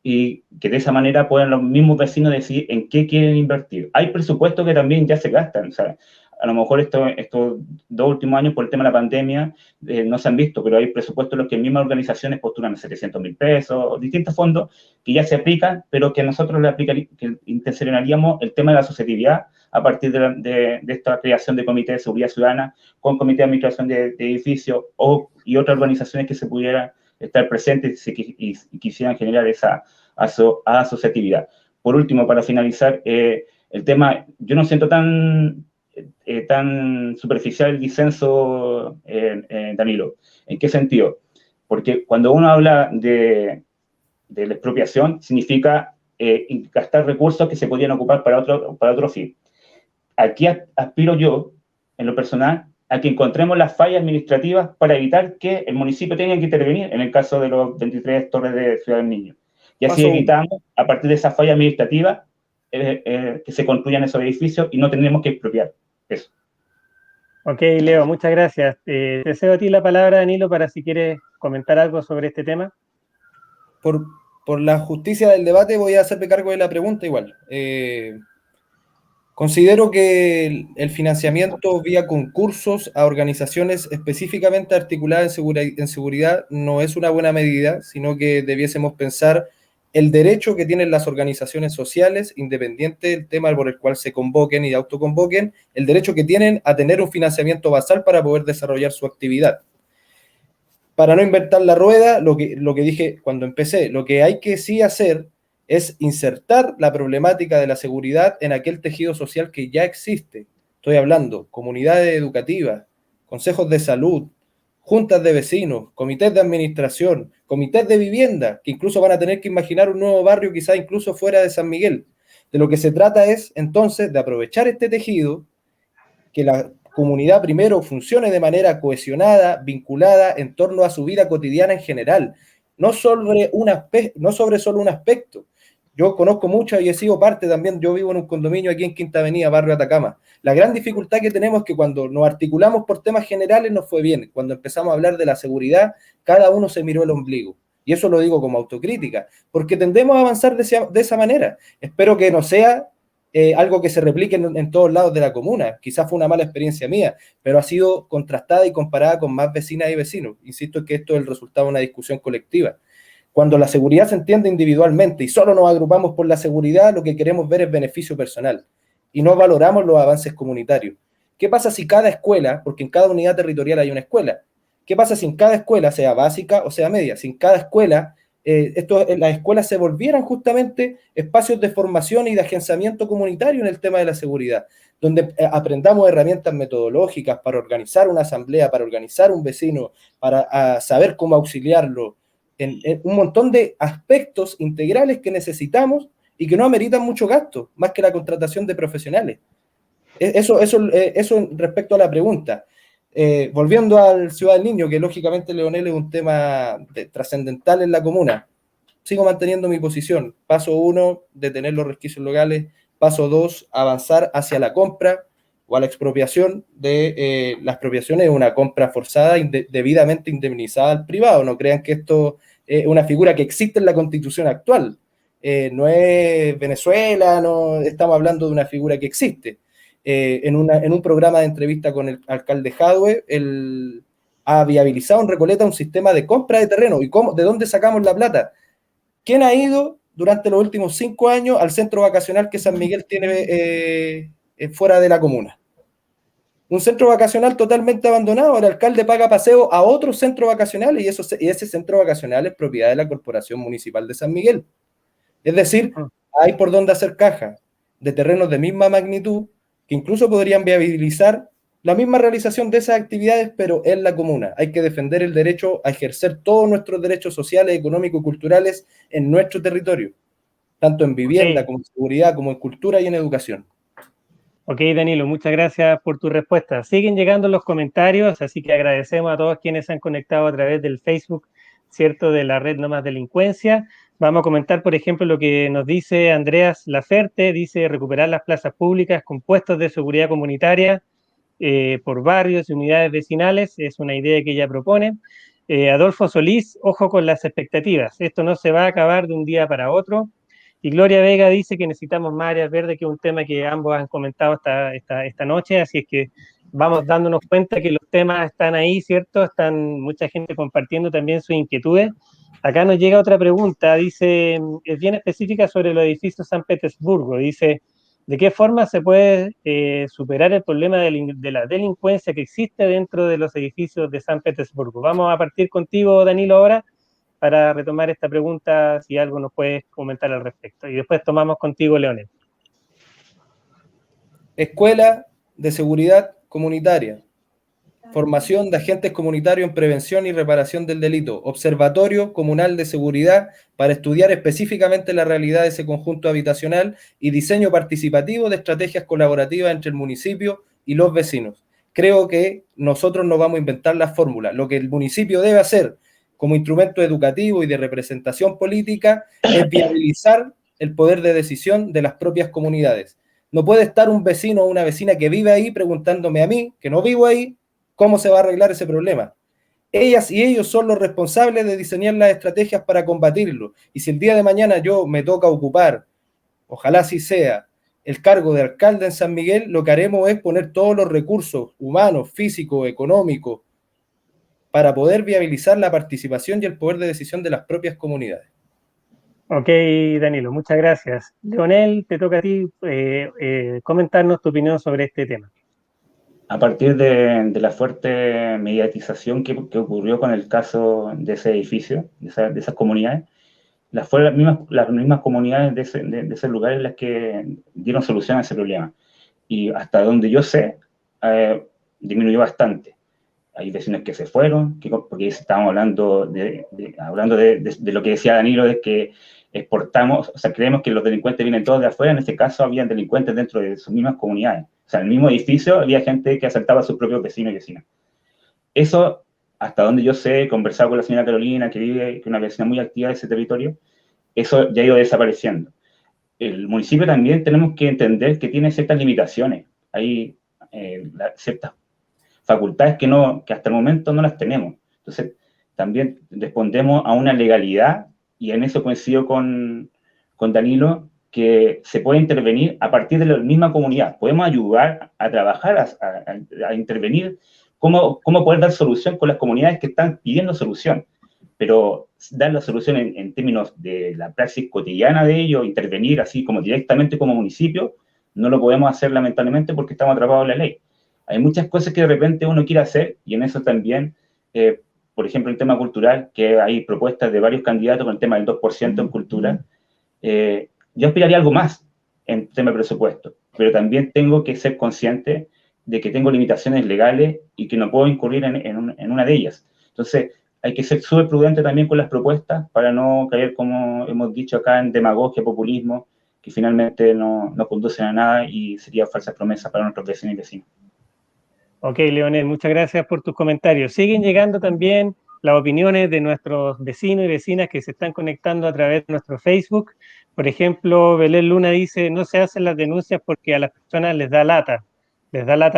y que de esa manera puedan los mismos vecinos decidir en qué quieren invertir. Hay presupuestos que también ya se gastan, o sea, a lo mejor estos 2 últimos años por el tema de la pandemia no se han visto, pero hay presupuestos en los que mismas organizaciones postulan 700.000 pesos, distintos fondos que ya se aplican, pero que nosotros que intencionaríamos el tema de la asociatividad a partir de esta creación de comités de seguridad ciudadana, con comité de administración de edificios y otras organizaciones que se pudieran estar presentes y quisieran generar esa asociatividad. Por último, para finalizar, el tema, yo no siento tan superficial el disenso, Danilo. ¿En qué sentido? Porque cuando uno habla de la expropiación, significa gastar recursos que se podían ocupar para otro fin. Aquí aspiro yo, en lo personal, a que encontremos las fallas administrativas para evitar que el municipio tenga que intervenir en el caso de los 23 torres de Ciudad del Niño. Y así evitamos, a partir de esas fallas administrativas, que se construyan esos edificios y no tendremos que expropiar. Eso. Ok, Leo, muchas gracias. Te cedo a ti la palabra, Danilo, para si quieres comentar algo sobre este tema. Por la justicia del debate voy a hacerme cargo de la pregunta igual. Considero que el financiamiento vía concursos a organizaciones específicamente articuladas en seguridad no es una buena medida, sino que debiésemos pensar el derecho que tienen las organizaciones sociales, independiente del tema por el cual se convoquen y autoconvoquen, el derecho que tienen a tener un financiamiento basal para poder desarrollar su actividad. Para no inventar la rueda, lo que dije cuando empecé, lo que hay que sí hacer es insertar la problemática de la seguridad en aquel tejido social que ya existe. Estoy hablando comunidades educativas, consejos de salud, juntas de vecinos, comités de administración, comités de vivienda, que incluso van a tener que imaginar un nuevo barrio quizá incluso fuera de San Miguel. De lo que se trata es, entonces, de aprovechar este tejido, que la comunidad primero funcione de manera cohesionada, vinculada en torno a su vida cotidiana en general, no sobre solo un aspecto. Yo conozco mucho y he sido parte también, yo vivo en un condominio aquí en Quinta Avenida, barrio Atacama. La gran dificultad que tenemos es que cuando nos articulamos por temas generales nos fue bien. Cuando empezamos a hablar de la seguridad, cada uno se miró el ombligo. Y eso lo digo como autocrítica, porque tendemos a avanzar de esa manera. Espero que no sea algo que se replique en todos lados de la comuna. Quizás fue una mala experiencia mía, pero ha sido contrastada y comparada con más vecinas y vecinos. Insisto en que esto es el resultado de una discusión colectiva. Cuando la seguridad se entiende individualmente y solo nos agrupamos por la seguridad, lo que queremos ver es beneficio personal y no valoramos los avances comunitarios. ¿Qué pasa si cada escuela, porque en cada unidad territorial hay una escuela, qué pasa si en cada escuela, sea básica o sea media, si en cada escuela las escuelas se volvieran justamente espacios de formación y de agenciamiento comunitario en el tema de la seguridad, donde aprendamos herramientas metodológicas para organizar una asamblea, para organizar un vecino, para saber cómo auxiliarlo, en un montón de aspectos integrales que necesitamos y que no ameritan mucho gasto, más que la contratación de profesionales. Eso respecto a la pregunta. Volviendo al Ciudad del Niño, que lógicamente, Leonel, es un tema trascendental en la comuna, sigo manteniendo mi posición. Paso 1, detener los resquicios locales. Paso 2, avanzar hacia la compra o a la expropiación de la expropiación es una compra forzada, debidamente indemnizada al privado. No crean que esto es una figura que existe en la Constitución actual. No es Venezuela, no estamos hablando de una figura que existe. En un programa de entrevista con el alcalde Jadwe, él ha viabilizado en Recoleta un sistema de compra de terreno. ¿Y de dónde sacamos la plata? ¿Quién ha ido durante los últimos 5 años al centro vacacional que San Miguel tiene fuera de la comuna? Un centro vacacional totalmente abandonado. El alcalde paga paseo a otros centros vacacionales y ese centro vacacional es propiedad de la Corporación Municipal de San Miguel. Es decir, hay por dónde hacer caja de terrenos de misma magnitud que incluso podrían viabilizar la misma realización de esas actividades, pero en la comuna. Hay que defender el derecho a ejercer todos nuestros derechos sociales, económicos y culturales en nuestro territorio, tanto en vivienda, como en seguridad, como en cultura y en educación. Ok, Danilo, muchas gracias por tu respuesta. Siguen llegando los comentarios, así que agradecemos a todos quienes se han conectado a través del Facebook, ¿cierto?, de la red No Más Delincuencia. Vamos a comentar, por ejemplo, lo que nos dice Andreas Laferte, dice recuperar las plazas públicas con puestos de seguridad comunitaria por barrios y unidades vecinales, es una idea que ella propone. Adolfo Solís, ojo con las expectativas, esto no se va a acabar de un día para otro. Y Gloria Vega dice que necesitamos más áreas verdes, que es un tema que ambos han comentado esta noche, así es que vamos dándonos cuenta que los temas están ahí, ¿cierto? Están mucha gente compartiendo también sus inquietudes. Acá nos llega otra pregunta, dice, es bien específica sobre los edificios San Petersburgo, dice, ¿de qué forma se puede superar el problema de la delincuencia que existe dentro de los edificios de San Petersburgo? Vamos a partir contigo, Danilo, ahora, para retomar esta pregunta, si algo nos puedes comentar al respecto. Y después tomamos contigo, Leonel. Escuela de Seguridad Comunitaria. Formación de agentes comunitarios en prevención y reparación del delito. Observatorio Comunal de Seguridad para estudiar específicamente la realidad de ese conjunto habitacional y diseño participativo de estrategias colaborativas entre el municipio y los vecinos. Creo que nosotros no vamos a inventar la fórmula. Lo que el municipio debe hacer como instrumento educativo y de representación política es viabilizar el poder de decisión de las propias comunidades. No puede estar un vecino o una vecina que vive ahí preguntándome a mí, que no vivo ahí, cómo se va a arreglar ese problema. Ellas y ellos son los responsables de diseñar las estrategias para combatirlo. Y si el día de mañana yo me toca ocupar, ojalá así sea, el cargo de alcalde en San Miguel, lo que haremos es poner todos los recursos humanos, físicos, económicos, para poder viabilizar la participación y el poder de decisión de las propias comunidades. Ok, Danilo, muchas gracias. Leonel, te toca a ti comentarnos tu opinión sobre este tema. A partir de la fuerte mediatización que ocurrió con el caso de ese edificio, de esas comunidades, fueron las mismas comunidades de ese lugar en las que dieron solución a ese problema. Y hasta donde yo sé, disminuyó bastante. hay vecinos que se fueron, porque estábamos hablando de lo que decía Danilo, de que exportamos, o sea, creemos que los delincuentes vienen todos de afuera. En este caso habían delincuentes dentro de sus mismas comunidades. O sea, en el mismo edificio había gente que asaltaba a sus propios vecinos y vecinas. Eso, hasta donde yo sé, he conversado con la señora Carolina, que es una vecina muy activa de ese territorio, eso ya ha ido desapareciendo. El municipio también tenemos que entender que tiene ciertas limitaciones. Hay ciertas facultades que hasta el momento no las tenemos. Entonces, también respondemos a una legalidad, y en eso coincido con Danilo, que se puede intervenir a partir de la misma comunidad. Podemos ayudar a trabajar, a intervenir, cómo poder dar solución con las comunidades que están pidiendo solución, pero dar la solución en términos de la praxis cotidiana de ellos, intervenir así como directamente como municipio, no lo podemos hacer lamentablemente porque estamos atrapados en la ley. Hay muchas cosas que de repente uno quiere hacer, y en eso también, por ejemplo, el tema cultural, que hay propuestas de varios candidatos con el tema del 2% en cultura. Yo aspiraría a algo más en tema de presupuesto, pero también tengo que ser consciente de que tengo limitaciones legales y que no puedo incurrir en una de ellas. Entonces, hay que ser súper prudente también con las propuestas para no caer, como hemos dicho acá, en demagogia, populismo, que finalmente no conducen a nada y serían falsas promesas para nuestros vecinos y vecinas. Ok, Leonel, muchas gracias por tus comentarios. Siguen llegando también las opiniones de nuestros vecinos y vecinas que se están conectando a través de nuestro Facebook. Por ejemplo, Belén Luna dice, no se hacen las denuncias porque a las personas les da lata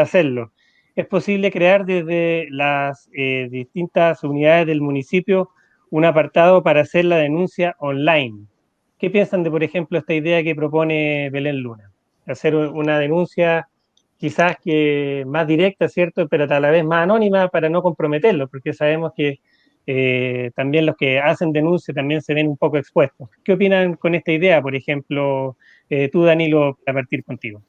hacerlo. ¿Es posible crear desde las distintas unidades del municipio un apartado para hacer la denuncia online? ¿Qué piensan de, por ejemplo, esta idea que propone Belén Luna? Hacer una denuncia quizás que más directa, ¿cierto? Pero a la vez más anónima para no comprometerlo, porque sabemos que también los que hacen denuncia también se ven un poco expuestos. ¿Qué opinan con esta idea, por ejemplo, tú, Danilo, para partir contigo?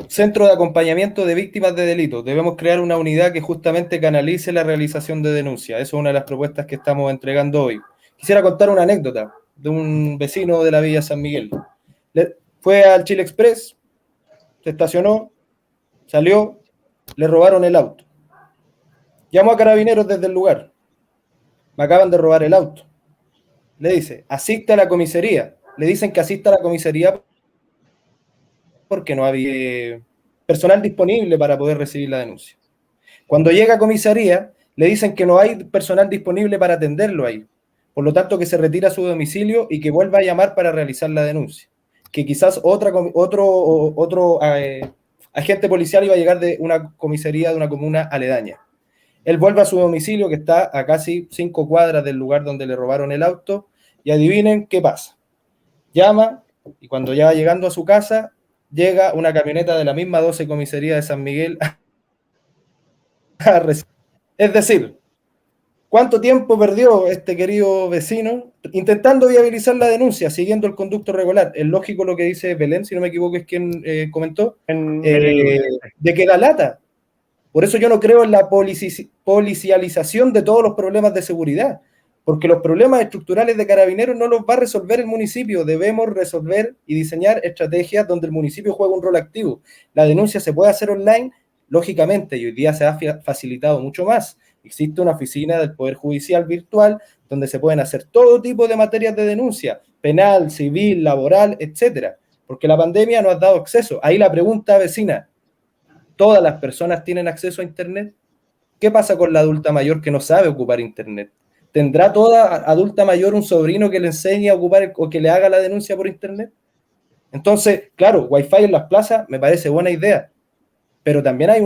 Centro de acompañamiento de víctimas de delitos. Debemos crear una unidad que justamente canalice la realización de denuncias. Eso es una de las propuestas que estamos entregando hoy. Quisiera contar una anécdota de un vecino de la Villa San Miguel. Fue al Chile Express, se estacionó, salió, le robaron el auto. Llamó a carabineros desde el lugar. Me acaban de robar el auto. Le dice, asiste a la comisaría. Le dicen que asista a la comisaría porque no había personal disponible para poder recibir la denuncia. Cuando llega a comisaría, le dicen que no hay personal disponible para atenderlo ahí. Por lo tanto, que se retira a su domicilio y que vuelva a llamar para realizar la denuncia. Que quizás otro agente policial iba a llegar de una comisaría de una comuna aledaña. Él vuelve a su domicilio, que está a casi 5 cuadras del lugar donde le robaron el auto, y adivinen qué pasa. Llama, y cuando ya va llegando a su casa, llega una camioneta de la misma 12 comisaría de San Miguel a recibir. Es decir, ¿cuánto tiempo perdió este querido vecino intentando viabilizar la denuncia, siguiendo el conducto regular? Es lógico lo que dice Belén, si no me equivoco, es quien comentó, de que da lata. Por eso yo no creo en la policialización de todos los problemas de seguridad, porque los problemas estructurales de Carabineros no los va a resolver el municipio. Debemos resolver y diseñar estrategias donde el municipio juegue un rol activo. La denuncia se puede hacer online, lógicamente, y hoy día se ha facilitado mucho más. Existe una oficina del Poder Judicial virtual donde se pueden hacer todo tipo de materias de denuncia, penal, civil, laboral, etcétera, porque la pandemia nos ha dado acceso. Ahí la pregunta, vecina, ¿todas las personas tienen acceso a Internet? ¿Qué pasa con la adulta mayor que no sabe ocupar Internet? ¿Tendrá toda adulta mayor un sobrino que le enseñe a ocupar o que le haga la denuncia por Internet? Entonces, claro, Wi-Fi en las plazas me parece buena idea, pero también hay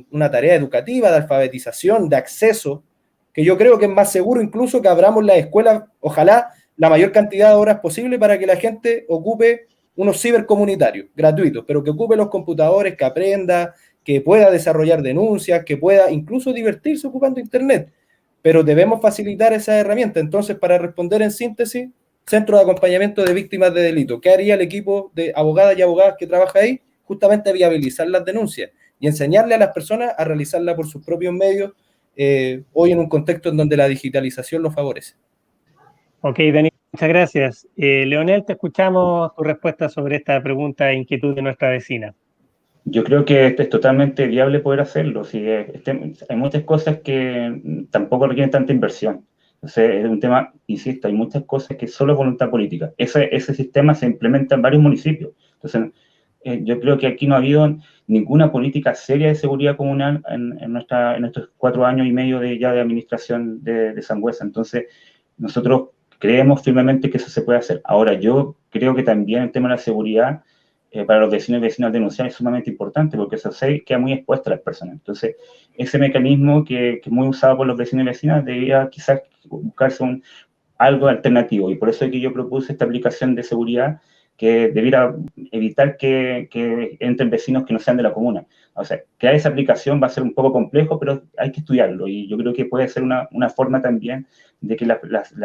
una tarea educativa, de alfabetización, de acceso, que yo creo que es más seguro incluso que abramos las escuelas, ojalá la mayor cantidad de horas posible para que la gente ocupe unos cibercomunitarios gratuitos, pero que ocupe los computadores, que aprenda, que pueda desarrollar denuncias, que pueda incluso divertirse ocupando Internet. Pero debemos facilitar esa herramienta. Entonces, para responder en síntesis, Centro de Acompañamiento de Víctimas de Delito. ¿Qué haría el equipo de abogadas y abogadas que trabaja ahí? Justamente viabilizar las denuncias y enseñarle a las personas a realizarla por sus propios medios, hoy en un contexto en donde la digitalización lo favorece. Ok, Dani, muchas gracias. Leonel, te escuchamos tu respuesta sobre esta pregunta e inquietud de nuestra vecina. Yo creo que es totalmente viable poder hacerlo. Si, hay muchas cosas que tampoco requieren tanta inversión. Entonces, es un tema, insisto, hay muchas cosas que solo es voluntad política. Ese sistema se implementa en varios municipios. Entonces, yo creo que aquí no ha habido ninguna política seria de seguridad comunal en estos 4 años y medio ya de administración de Sangüesa. Entonces, nosotros creemos firmemente que eso se puede hacer. Ahora, yo creo que también el tema de la seguridad para los vecinos y vecinas denunciar es sumamente importante porque eso se queda muy expuesta a las personas. Entonces, ese mecanismo que es muy usado por los vecinos y vecinas debería quizás buscarse algo alternativo y por eso es que yo propuse esta aplicación de seguridad que debiera evitar que entren vecinos que no sean de la comuna. O sea, crear esa aplicación va a ser un poco complejo, pero hay que estudiarlo y yo creo que puede ser una forma también de que las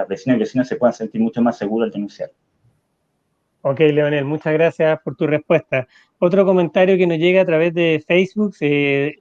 vecinas y vecinos se puedan sentir mucho más seguros al denunciar. Ok, Leonel, muchas gracias por tu respuesta. Otro comentario que nos llega a través de Facebook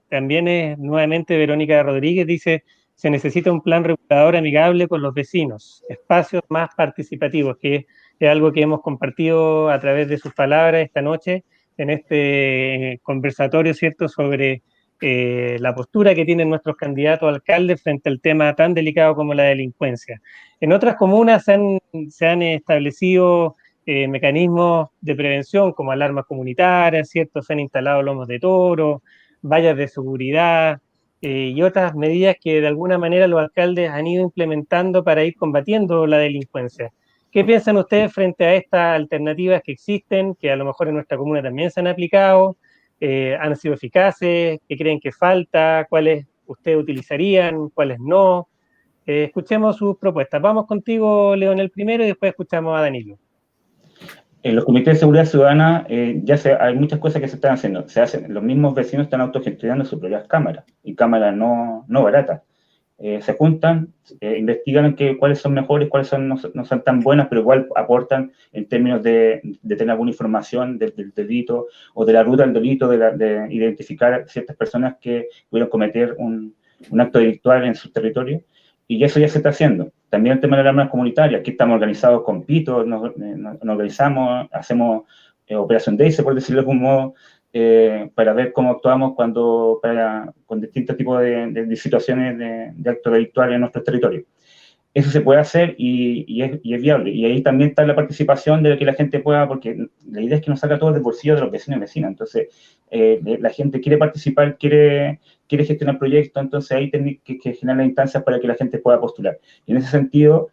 también es nuevamente Verónica Rodríguez, dice, se necesita un plan regulador amigable con los vecinos, espacios más participativos, que es algo que hemos compartido a través de sus palabras esta noche en este conversatorio, ¿cierto?, sobre la postura que tienen nuestros candidatos a alcaldes frente al tema tan delicado como la delincuencia. En otras comunas se han establecido mecanismos de prevención como alarmas comunitarias, ¿cierto? Se han instalado lomos de toro, vallas de seguridad y otras medidas que de alguna manera los alcaldes han ido implementando para ir combatiendo la delincuencia. ¿Qué piensan ustedes frente a estas alternativas que existen, que a lo mejor en nuestra comuna también se han aplicado? ¿Han sido eficaces? ¿Qué creen que falta? ¿Cuáles ustedes utilizarían? ¿Cuáles no? Escuchemos sus propuestas. Vamos contigo, Leonel, primero y después escuchamos a Danilo. En los comités de seguridad ciudadana hay muchas cosas que se están haciendo. Los mismos vecinos están autogestionando sus propias cámaras, y cámaras no baratas. Se juntan, investigan cuáles son mejores, cuáles no son tan buenas, pero igual aportan en términos de tener alguna información del delito o de la ruta del delito, de identificar ciertas personas que pudieron cometer un acto delictual en su territorio. Y eso ya se está haciendo. También el tema de las alarmas comunitarias. Aquí estamos organizados con PITO, nos organizamos, hacemos Operación DEISE, por decirlo de algún modo, para ver cómo actuamos con distintos tipos de situaciones de actos delictuales en nuestros territorios. Eso se puede hacer y es viable. Y ahí también está la participación de que la gente pueda, porque la idea es que nos saca todo del bolsillo de los vecinos y vecinas. Entonces, la gente quiere participar, quiere gestionar proyectos, entonces ahí tiene que generar las instancias para que la gente pueda postular. Y en ese sentido,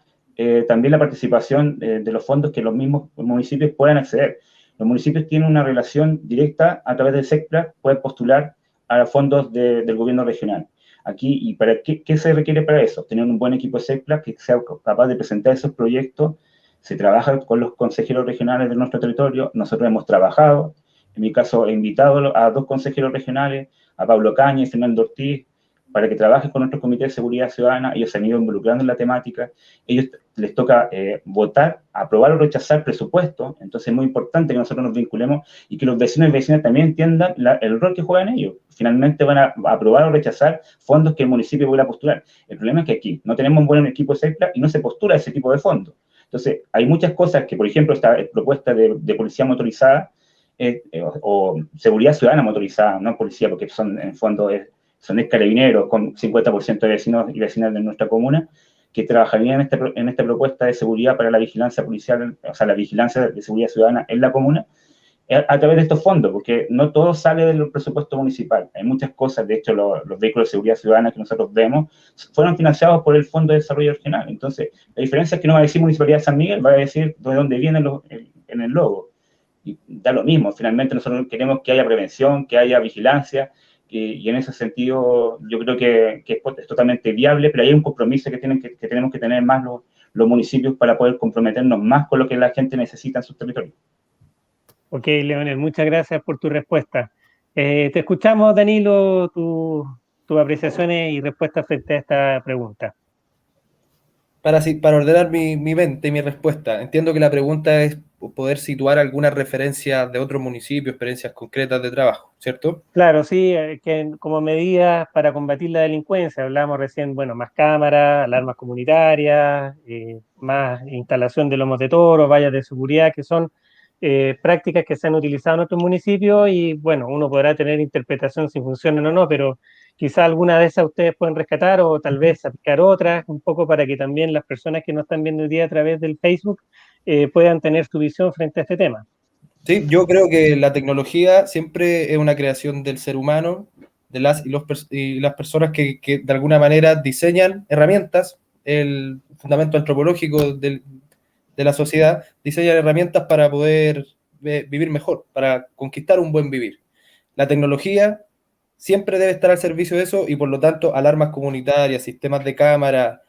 también la participación de los fondos que los mismos municipios puedan acceder. Los municipios tienen una relación directa a través del SECPLA, pueden postular a fondos del gobierno regional. Aquí, ¿y para qué se requiere para eso? Tener un buen equipo de SECPLA que sea capaz de presentar esos proyectos. Se trabaja con los consejeros regionales de nuestro territorio. Nosotros hemos trabajado, en mi caso he invitado a 2 consejeros regionales, a Pablo Caña y Fernando Ortiz, para que trabajen con nuestro Comité de Seguridad Ciudadana. Ellos se han ido involucrando en la temática. Ellos les toca votar, aprobar o rechazar presupuesto. Entonces es muy importante que nosotros nos vinculemos y que los vecinos y vecinas también entiendan el rol que juegan ellos. Finalmente van a aprobar o rechazar fondos que el municipio pueda postular. El problema es que aquí no tenemos un buen equipo de SECPLA y no se postula ese tipo de fondos. Entonces, hay muchas cosas que, por ejemplo, esta propuesta de policía motorizada o seguridad ciudadana motorizada, no policía, porque son en fondo son carabineros con 50% de vecinos y vecinas de nuestra comuna, que trabajarían en esta propuesta de seguridad para la vigilancia policial, o sea, la vigilancia de seguridad ciudadana en la comuna, a través de estos fondos, porque no todo sale del presupuesto municipal. Hay muchas cosas, de hecho, los vehículos de seguridad ciudadana que nosotros vemos fueron financiados por el Fondo de Desarrollo Regional. Entonces, la diferencia es que no va a decir Municipalidad de San Miguel, va a decir de dónde viene en el logo. Y da lo mismo, finalmente nosotros queremos que haya prevención, que haya vigilancia, y en ese sentido yo creo que es totalmente viable, pero hay un compromiso que tenemos que tener más los municipios para poder comprometernos más con lo que la gente necesita en sus territorios. Ok, Leonel, muchas gracias por tu respuesta. Te escuchamos, Danilo, tus apreciaciones y respuestas frente a esta pregunta. Para ordenar mi mente y mi respuesta, entiendo que la pregunta es poder situar algunas referencias de otros municipios, experiencias concretas de trabajo, ¿cierto? Claro, sí, que como medidas para combatir la delincuencia, hablábamos recién, bueno, más cámaras, alarmas comunitarias, más instalación de lomos de toro, vallas de seguridad, que son prácticas que se han utilizado en otros municipios y bueno, uno podrá tener interpretación si funcionan o no, pero quizá alguna de esas ustedes pueden rescatar o tal vez aplicar otras, un poco para que también las personas que nos están viendo hoy día a través del Facebook puedan tener su visión frente a este tema. Sí, yo creo que la tecnología siempre es una creación del ser humano, de las personas que de alguna manera diseñan herramientas, el fundamento antropológico de la sociedad, diseñan herramientas para poder vivir mejor, para conquistar un buen vivir. La tecnología siempre debe estar al servicio de eso y por lo tanto alarmas comunitarias, sistemas de cámara,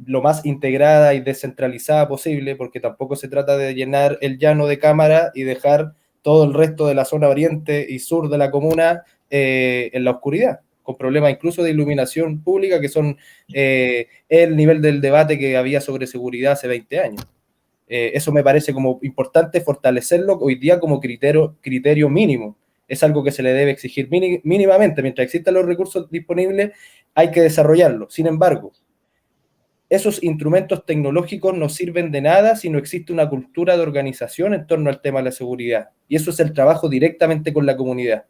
lo más integrada y descentralizada posible, porque tampoco se trata de llenar el llano de cámara y dejar todo el resto de la zona oriente y sur de la comuna en la oscuridad, con problemas incluso de iluminación pública que son el nivel del debate que había sobre seguridad hace 20 años. Eso me parece como importante fortalecerlo hoy día como criterio mínimo. Es algo que se le debe exigir mínimamente. Mientras existan los recursos disponibles, hay que desarrollarlo. Sin embargo, esos instrumentos tecnológicos no sirven de nada si no existe una cultura de organización en torno al tema de la seguridad. Y eso es el trabajo directamente con la comunidad.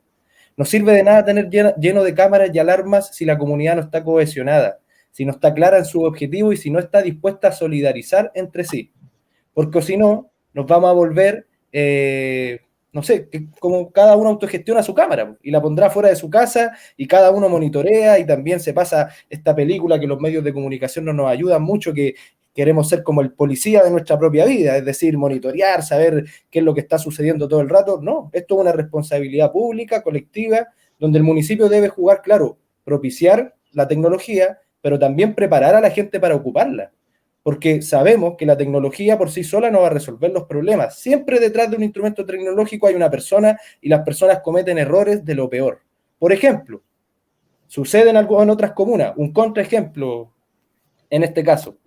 No sirve de nada tener lleno de cámaras y alarmas si la comunidad no está cohesionada, si no está clara en su objetivo y si no está dispuesta a solidarizar entre sí. Porque si no, nos vamos a volver, no sé, como cada uno autogestiona su cámara y la pondrá fuera de su casa y cada uno monitorea y también se pasa esta película que los medios de comunicación no nos ayudan mucho, que queremos ser como el policía de nuestra propia vida, es decir, monitorear, saber qué es lo que está sucediendo todo el rato. No, esto es una responsabilidad pública, colectiva, donde el municipio debe jugar, claro, propiciar la tecnología, pero también preparar a la gente para ocuparla. Porque sabemos que la tecnología por sí sola no va a resolver los problemas. Siempre detrás de un instrumento tecnológico hay una persona y las personas cometen errores de lo peor. Por ejemplo, sucede en otras comunas, un contraejemplo en este caso.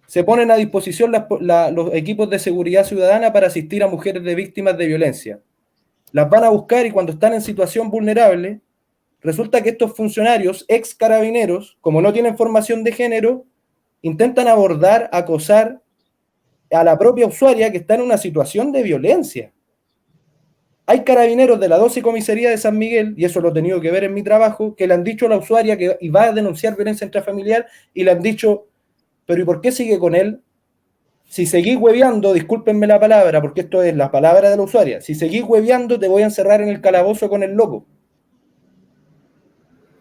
Se ponen a disposición los equipos de seguridad ciudadana para asistir a mujeres de víctimas de violencia. Las van a buscar y cuando están en situación vulnerable, resulta que estos funcionarios, ex carabineros, como no tienen formación de género, intentan abordar, acosar a la propia usuaria que está en una situación de violencia. Hay carabineros de la 12 Comisaría de San Miguel, y eso lo he tenido que ver en mi trabajo, que le han dicho a la usuaria que va a denunciar violencia intrafamiliar y le han dicho, pero ¿y por qué sigue con él? Si seguís hueveando, discúlpenme la palabra, porque esto es la palabra de la usuaria, si seguís hueveando te voy a encerrar en el calabozo con el loco.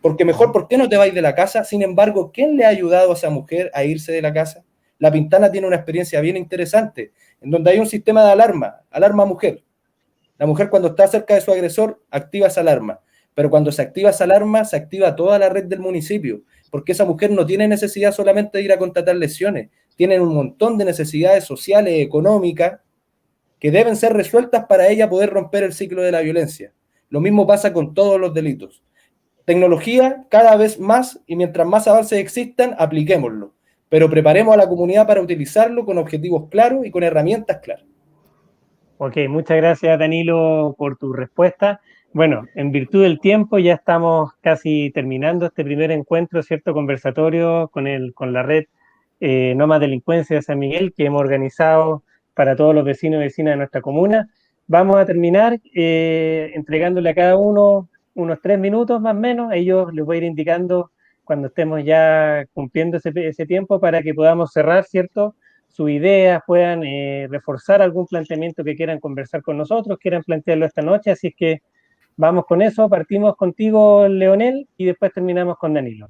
Porque mejor, ¿por qué no te vais de la casa? Sin embargo, ¿quién le ha ayudado a esa mujer a irse de la casa? La Pintana tiene una experiencia bien interesante, en donde hay un sistema de alarma mujer. La mujer cuando está cerca de su agresor, activa esa alarma. Pero cuando se activa esa alarma, se activa toda la red del municipio, porque esa mujer no tiene necesidad solamente de ir a contratar lesiones, tienen un montón de necesidades sociales, económicas, que deben ser resueltas para ella poder romper el ciclo de la violencia. Lo mismo pasa con todos los delitos. Tecnología cada vez más y mientras más avances existan, apliquémoslo. Pero preparemos a la comunidad para utilizarlo con objetivos claros y con herramientas claras. Ok, muchas gracias Danilo por tu respuesta. Bueno, en virtud del tiempo ya estamos casi terminando este primer encuentro, cierto conversatorio con la red No Más Delincuencia de San Miguel que hemos organizado para todos los vecinos y vecinas de nuestra comuna. Vamos a terminar entregándole a cada uno unos 3 minutos más o menos. Ellos les voy a ir indicando cuando estemos ya cumpliendo ese tiempo para que podamos cerrar, ¿cierto? Sus ideas, puedan reforzar algún planteamiento que quieran conversar con nosotros, quieran plantearlo esta noche. Así es que vamos con eso. Partimos contigo, Leonel, y después terminamos con Danilo.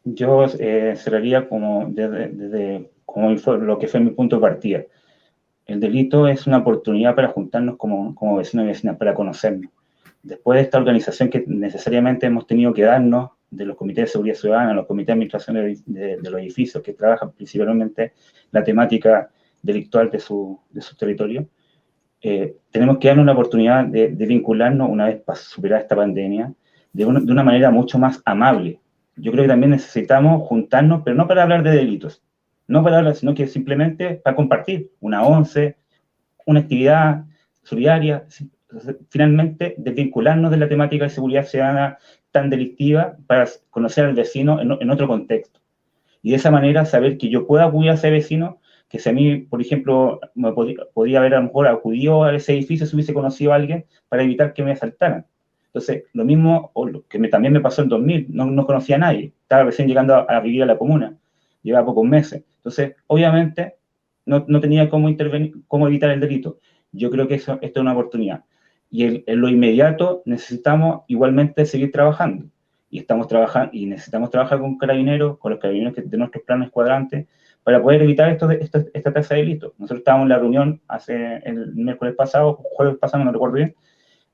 Yo cerraría como desde como lo que fue mi punto de partida. El delito es una oportunidad para juntarnos como vecinos y vecinas, para conocernos. Después de esta organización que necesariamente hemos tenido que darnos, de los comités de seguridad ciudadana, los comités de administración de los edificios que trabajan principalmente la temática delictual de su territorio, tenemos que darnos una oportunidad de vincularnos una vez para superar esta pandemia de una manera mucho más amable. Yo creo que también necesitamos juntarnos, pero no para hablar de delitos, no para hablar, sino que simplemente para compartir una once, una actividad solidaria, finalmente desvincularnos de la temática de seguridad ciudadana tan delictiva para conocer al vecino en otro contexto. Y de esa manera saber que yo puedo acudir a ese vecino que si a mí, por ejemplo, podía haber a lo mejor acudido a ese edificio si hubiese conocido a alguien para evitar que me asaltaran. Entonces, lo mismo, o lo que también me pasó en 2000, no conocía a nadie, estaba recién llegando a vivir a la comuna, llevaba pocos meses. Entonces, obviamente, no tenía cómo intervenir, cómo evitar el delito. Yo creo que esto es una oportunidad. Y en lo inmediato necesitamos igualmente seguir trabajando. Y estamos trabajando, y necesitamos trabajar con carabineros, con los carabineros de nuestros planes cuadrantes, para poder evitar esta tasa de delitos. Nosotros estábamos en la reunión hace el miércoles pasado, jueves pasado, no recuerdo bien,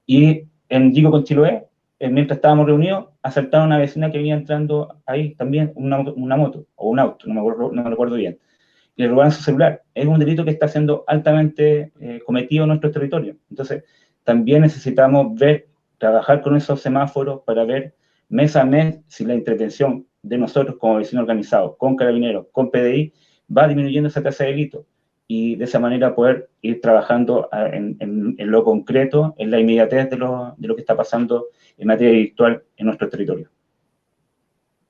y en Yico con Chiloé, mientras estábamos reunidos, asaltaron a una vecina que venía entrando ahí también, una moto, o un auto, no me recuerdo bien, y le robaron su celular. Es un delito que está siendo altamente cometido en nuestro territorio. Entonces, también necesitamos trabajar con esos semáforos para ver mes a mes si la intervención de nosotros como vecinos organizados, con carabineros, con PDI, va disminuyendo esa tasa de delito y de esa manera poder ir trabajando en lo concreto, en la inmediatez de lo que está pasando en materia virtual en nuestro territorio.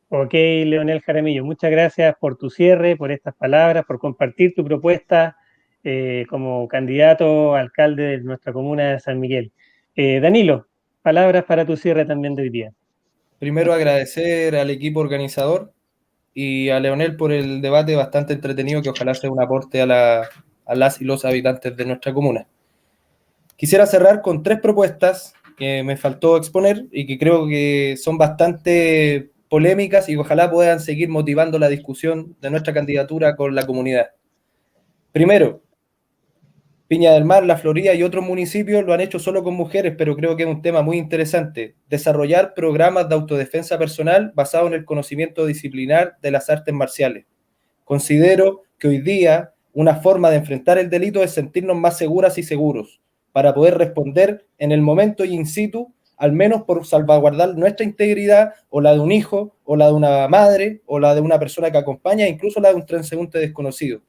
Ok, Leonel Jaramillo, muchas gracias por tu cierre, por estas palabras, por compartir tu propuesta como candidato a alcalde de nuestra comuna de San Miguel. Danilo, palabras para tu cierre también de hoy día. Primero agradecer al equipo organizador y a Leonel por el debate bastante entretenido que ojalá sea un aporte a las y los habitantes de nuestra comuna. Quisiera cerrar con 3 propuestas que me faltó exponer y que creo que son bastante polémicas y ojalá puedan seguir motivando la discusión de nuestra candidatura con la comunidad. Primero, Viña del Mar, La Florida y otros municipios lo han hecho solo con mujeres, pero creo que es un tema muy interesante. Desarrollar programas de autodefensa personal basados en el conocimiento disciplinar de las artes marciales. Considero que hoy día una forma de enfrentar el delito es sentirnos más seguras y seguros, para poder responder en el momento y in situ, al menos por salvaguardar nuestra integridad, o la de un hijo, o la de una madre, o la de una persona que acompaña, incluso la de un transeúnte desconocido.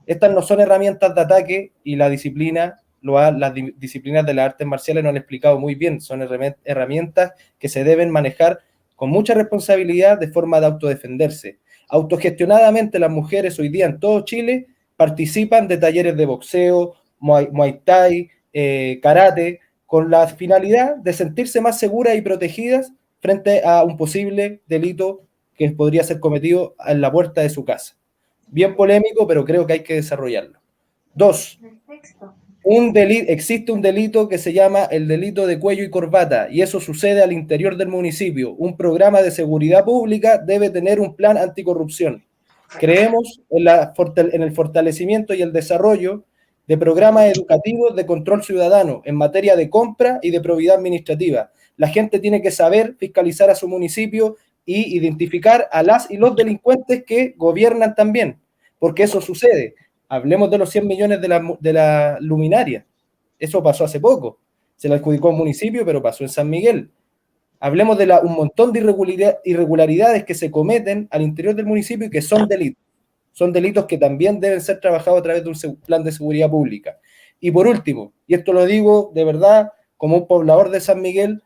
Estas no son herramientas de ataque y la disciplina, las disciplinas de las artes marciales nos han explicado muy bien, son herramientas que se deben manejar con mucha responsabilidad de forma de autodefenderse. Autogestionadamente las mujeres hoy día en todo Chile participan de talleres de boxeo, muay thai, karate, con la finalidad de sentirse más seguras y protegidas frente a un posible delito que podría ser cometido en la puerta de su casa. Bien polémico, pero creo que hay que desarrollarlo. 2. Existe un delito que se llama el delito de cuello y corbata, y eso sucede al interior del municipio. Un programa de seguridad pública debe tener un plan anticorrupción. Creemos en el fortalecimiento y el desarrollo de programas educativos de control ciudadano en materia de compra y de probidad administrativa. La gente tiene que saber fiscalizar a su municipio y identificar a las y los delincuentes que gobiernan también, porque eso sucede. Hablemos de los 100 millones de la luminaria. Eso pasó hace poco. Se le adjudicó a un municipio, pero pasó en San Miguel. Hablemos de un montón de irregularidades que se cometen al interior del municipio y que son delitos. Son delitos que también deben ser trabajados a través de un plan de seguridad pública. Y por último, y esto lo digo de verdad como un poblador de San Miguel,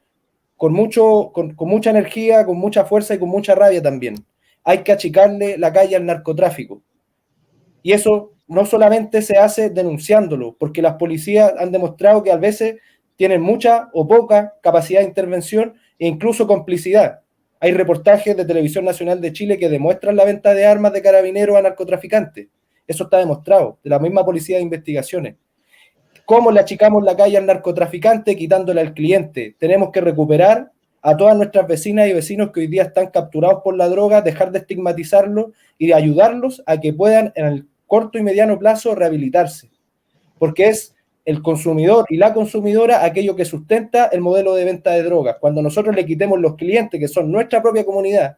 con mucha energía, con mucha fuerza y con mucha rabia también. Hay que achicarle la calle al narcotráfico. Y eso no solamente se hace denunciándolo, porque las policías han demostrado que a veces tienen mucha o poca capacidad de intervención e incluso complicidad. Hay reportajes de Televisión Nacional de Chile que demuestran la venta de armas de carabineros a narcotraficantes. Eso está demostrado, de la misma policía de investigaciones. ¿Cómo le achicamos la calle al narcotraficante quitándole al cliente? Tenemos que recuperar a todas nuestras vecinas y vecinos que hoy día están capturados por la droga, dejar de estigmatizarlos y de ayudarlos a que puedan en el corto y mediano plazo rehabilitarse. Porque es el consumidor y la consumidora aquello que sustenta el modelo de venta de drogas. Cuando nosotros le quitemos los clientes, que son nuestra propia comunidad,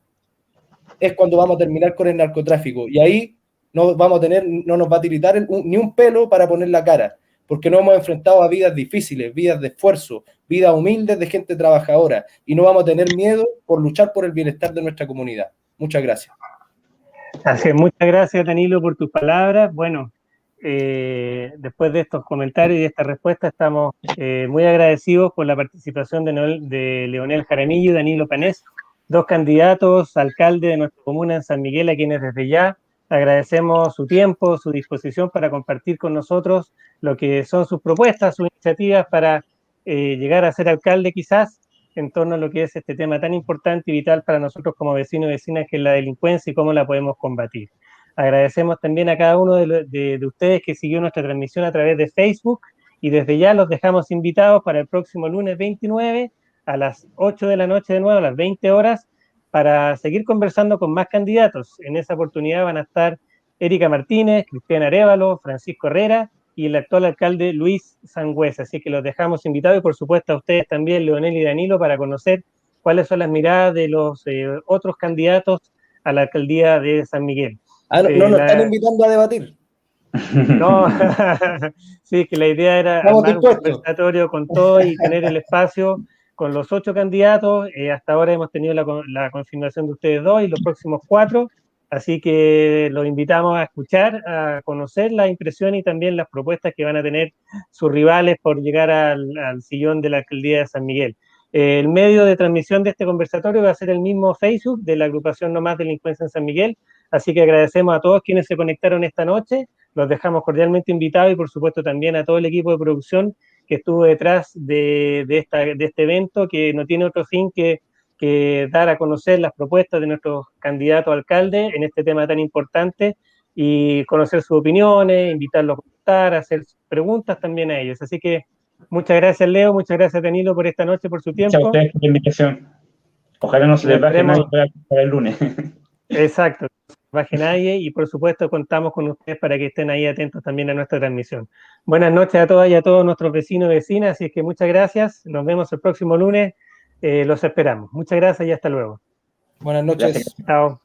es cuando vamos a terminar con el narcotráfico. Y ahí no nos va a tiritar ni un pelo para poner la cara, porque nos hemos enfrentado a vidas difíciles, vidas de esfuerzo, vidas humildes de gente trabajadora, y no vamos a tener miedo por luchar por el bienestar de nuestra comunidad. Muchas gracias. Así es, muchas gracias, Danilo, por tus palabras. Bueno, después de estos comentarios y de esta respuesta, estamos muy agradecidos por la participación de Leonel Jaramillo y Danilo Panés, 2 candidatos a alcalde de nuestra comuna en San Miguel, a quienes desde ya Agradecemos su tiempo, su disposición para compartir con nosotros lo que son sus propuestas, sus iniciativas para llegar a ser alcalde quizás en torno a lo que es este tema tan importante y vital para nosotros como vecinos y vecinas, que es la delincuencia y cómo la podemos combatir. Agradecemos también a cada uno de ustedes que siguió nuestra transmisión a través de Facebook, y desde ya los dejamos invitados para el próximo lunes 29 a las 8 de la noche de nuevo, a las 20 horas, para seguir conversando con más candidatos. En esa oportunidad van a estar Erika Martínez, Cristian Arévalo, Francisco Herrera y el actual alcalde Luis Sangüesa. Así que los dejamos invitados, y por supuesto a ustedes también, Leonel y Danilo, para conocer cuáles son las miradas de los otros candidatos a la alcaldía de San Miguel. Ah, no nos están invitando a debatir. No, sí, que la idea era armar un conversatorio con todos y tener el espacio con los 8 candidatos. Hasta ahora hemos tenido la confirmación de ustedes 2 y los próximos 4, así que los invitamos a escuchar, a conocer la impresión y también las propuestas que van a tener sus rivales por llegar al sillón de la alcaldía de San Miguel. El medio de transmisión de este conversatorio va a ser el mismo Facebook de la agrupación No Más Delincuencia en San Miguel, así que agradecemos a todos quienes se conectaron esta noche. Los dejamos cordialmente invitados, y por supuesto también a todo el equipo de producción que estuvo detrás de este evento, que no tiene otro fin que dar a conocer las propuestas de nuestros candidatos a alcalde en este tema tan importante, y conocer sus opiniones, invitarlos a comentar, hacer preguntas también a ellos. Así que muchas gracias, Leo, muchas gracias, Danilo, por esta noche, por su tiempo. Muchas gracias por la invitación. Ojalá no se les baje nadie para el lunes. Exacto, no baje nadie, y por supuesto contamos con ustedes para que estén ahí atentos también a nuestra transmisión. Buenas noches a todas y a todos nuestros vecinos y vecinas, así es que muchas gracias, nos vemos el próximo lunes, los esperamos. Muchas gracias y hasta luego. Buenas noches. Gracias. Chao.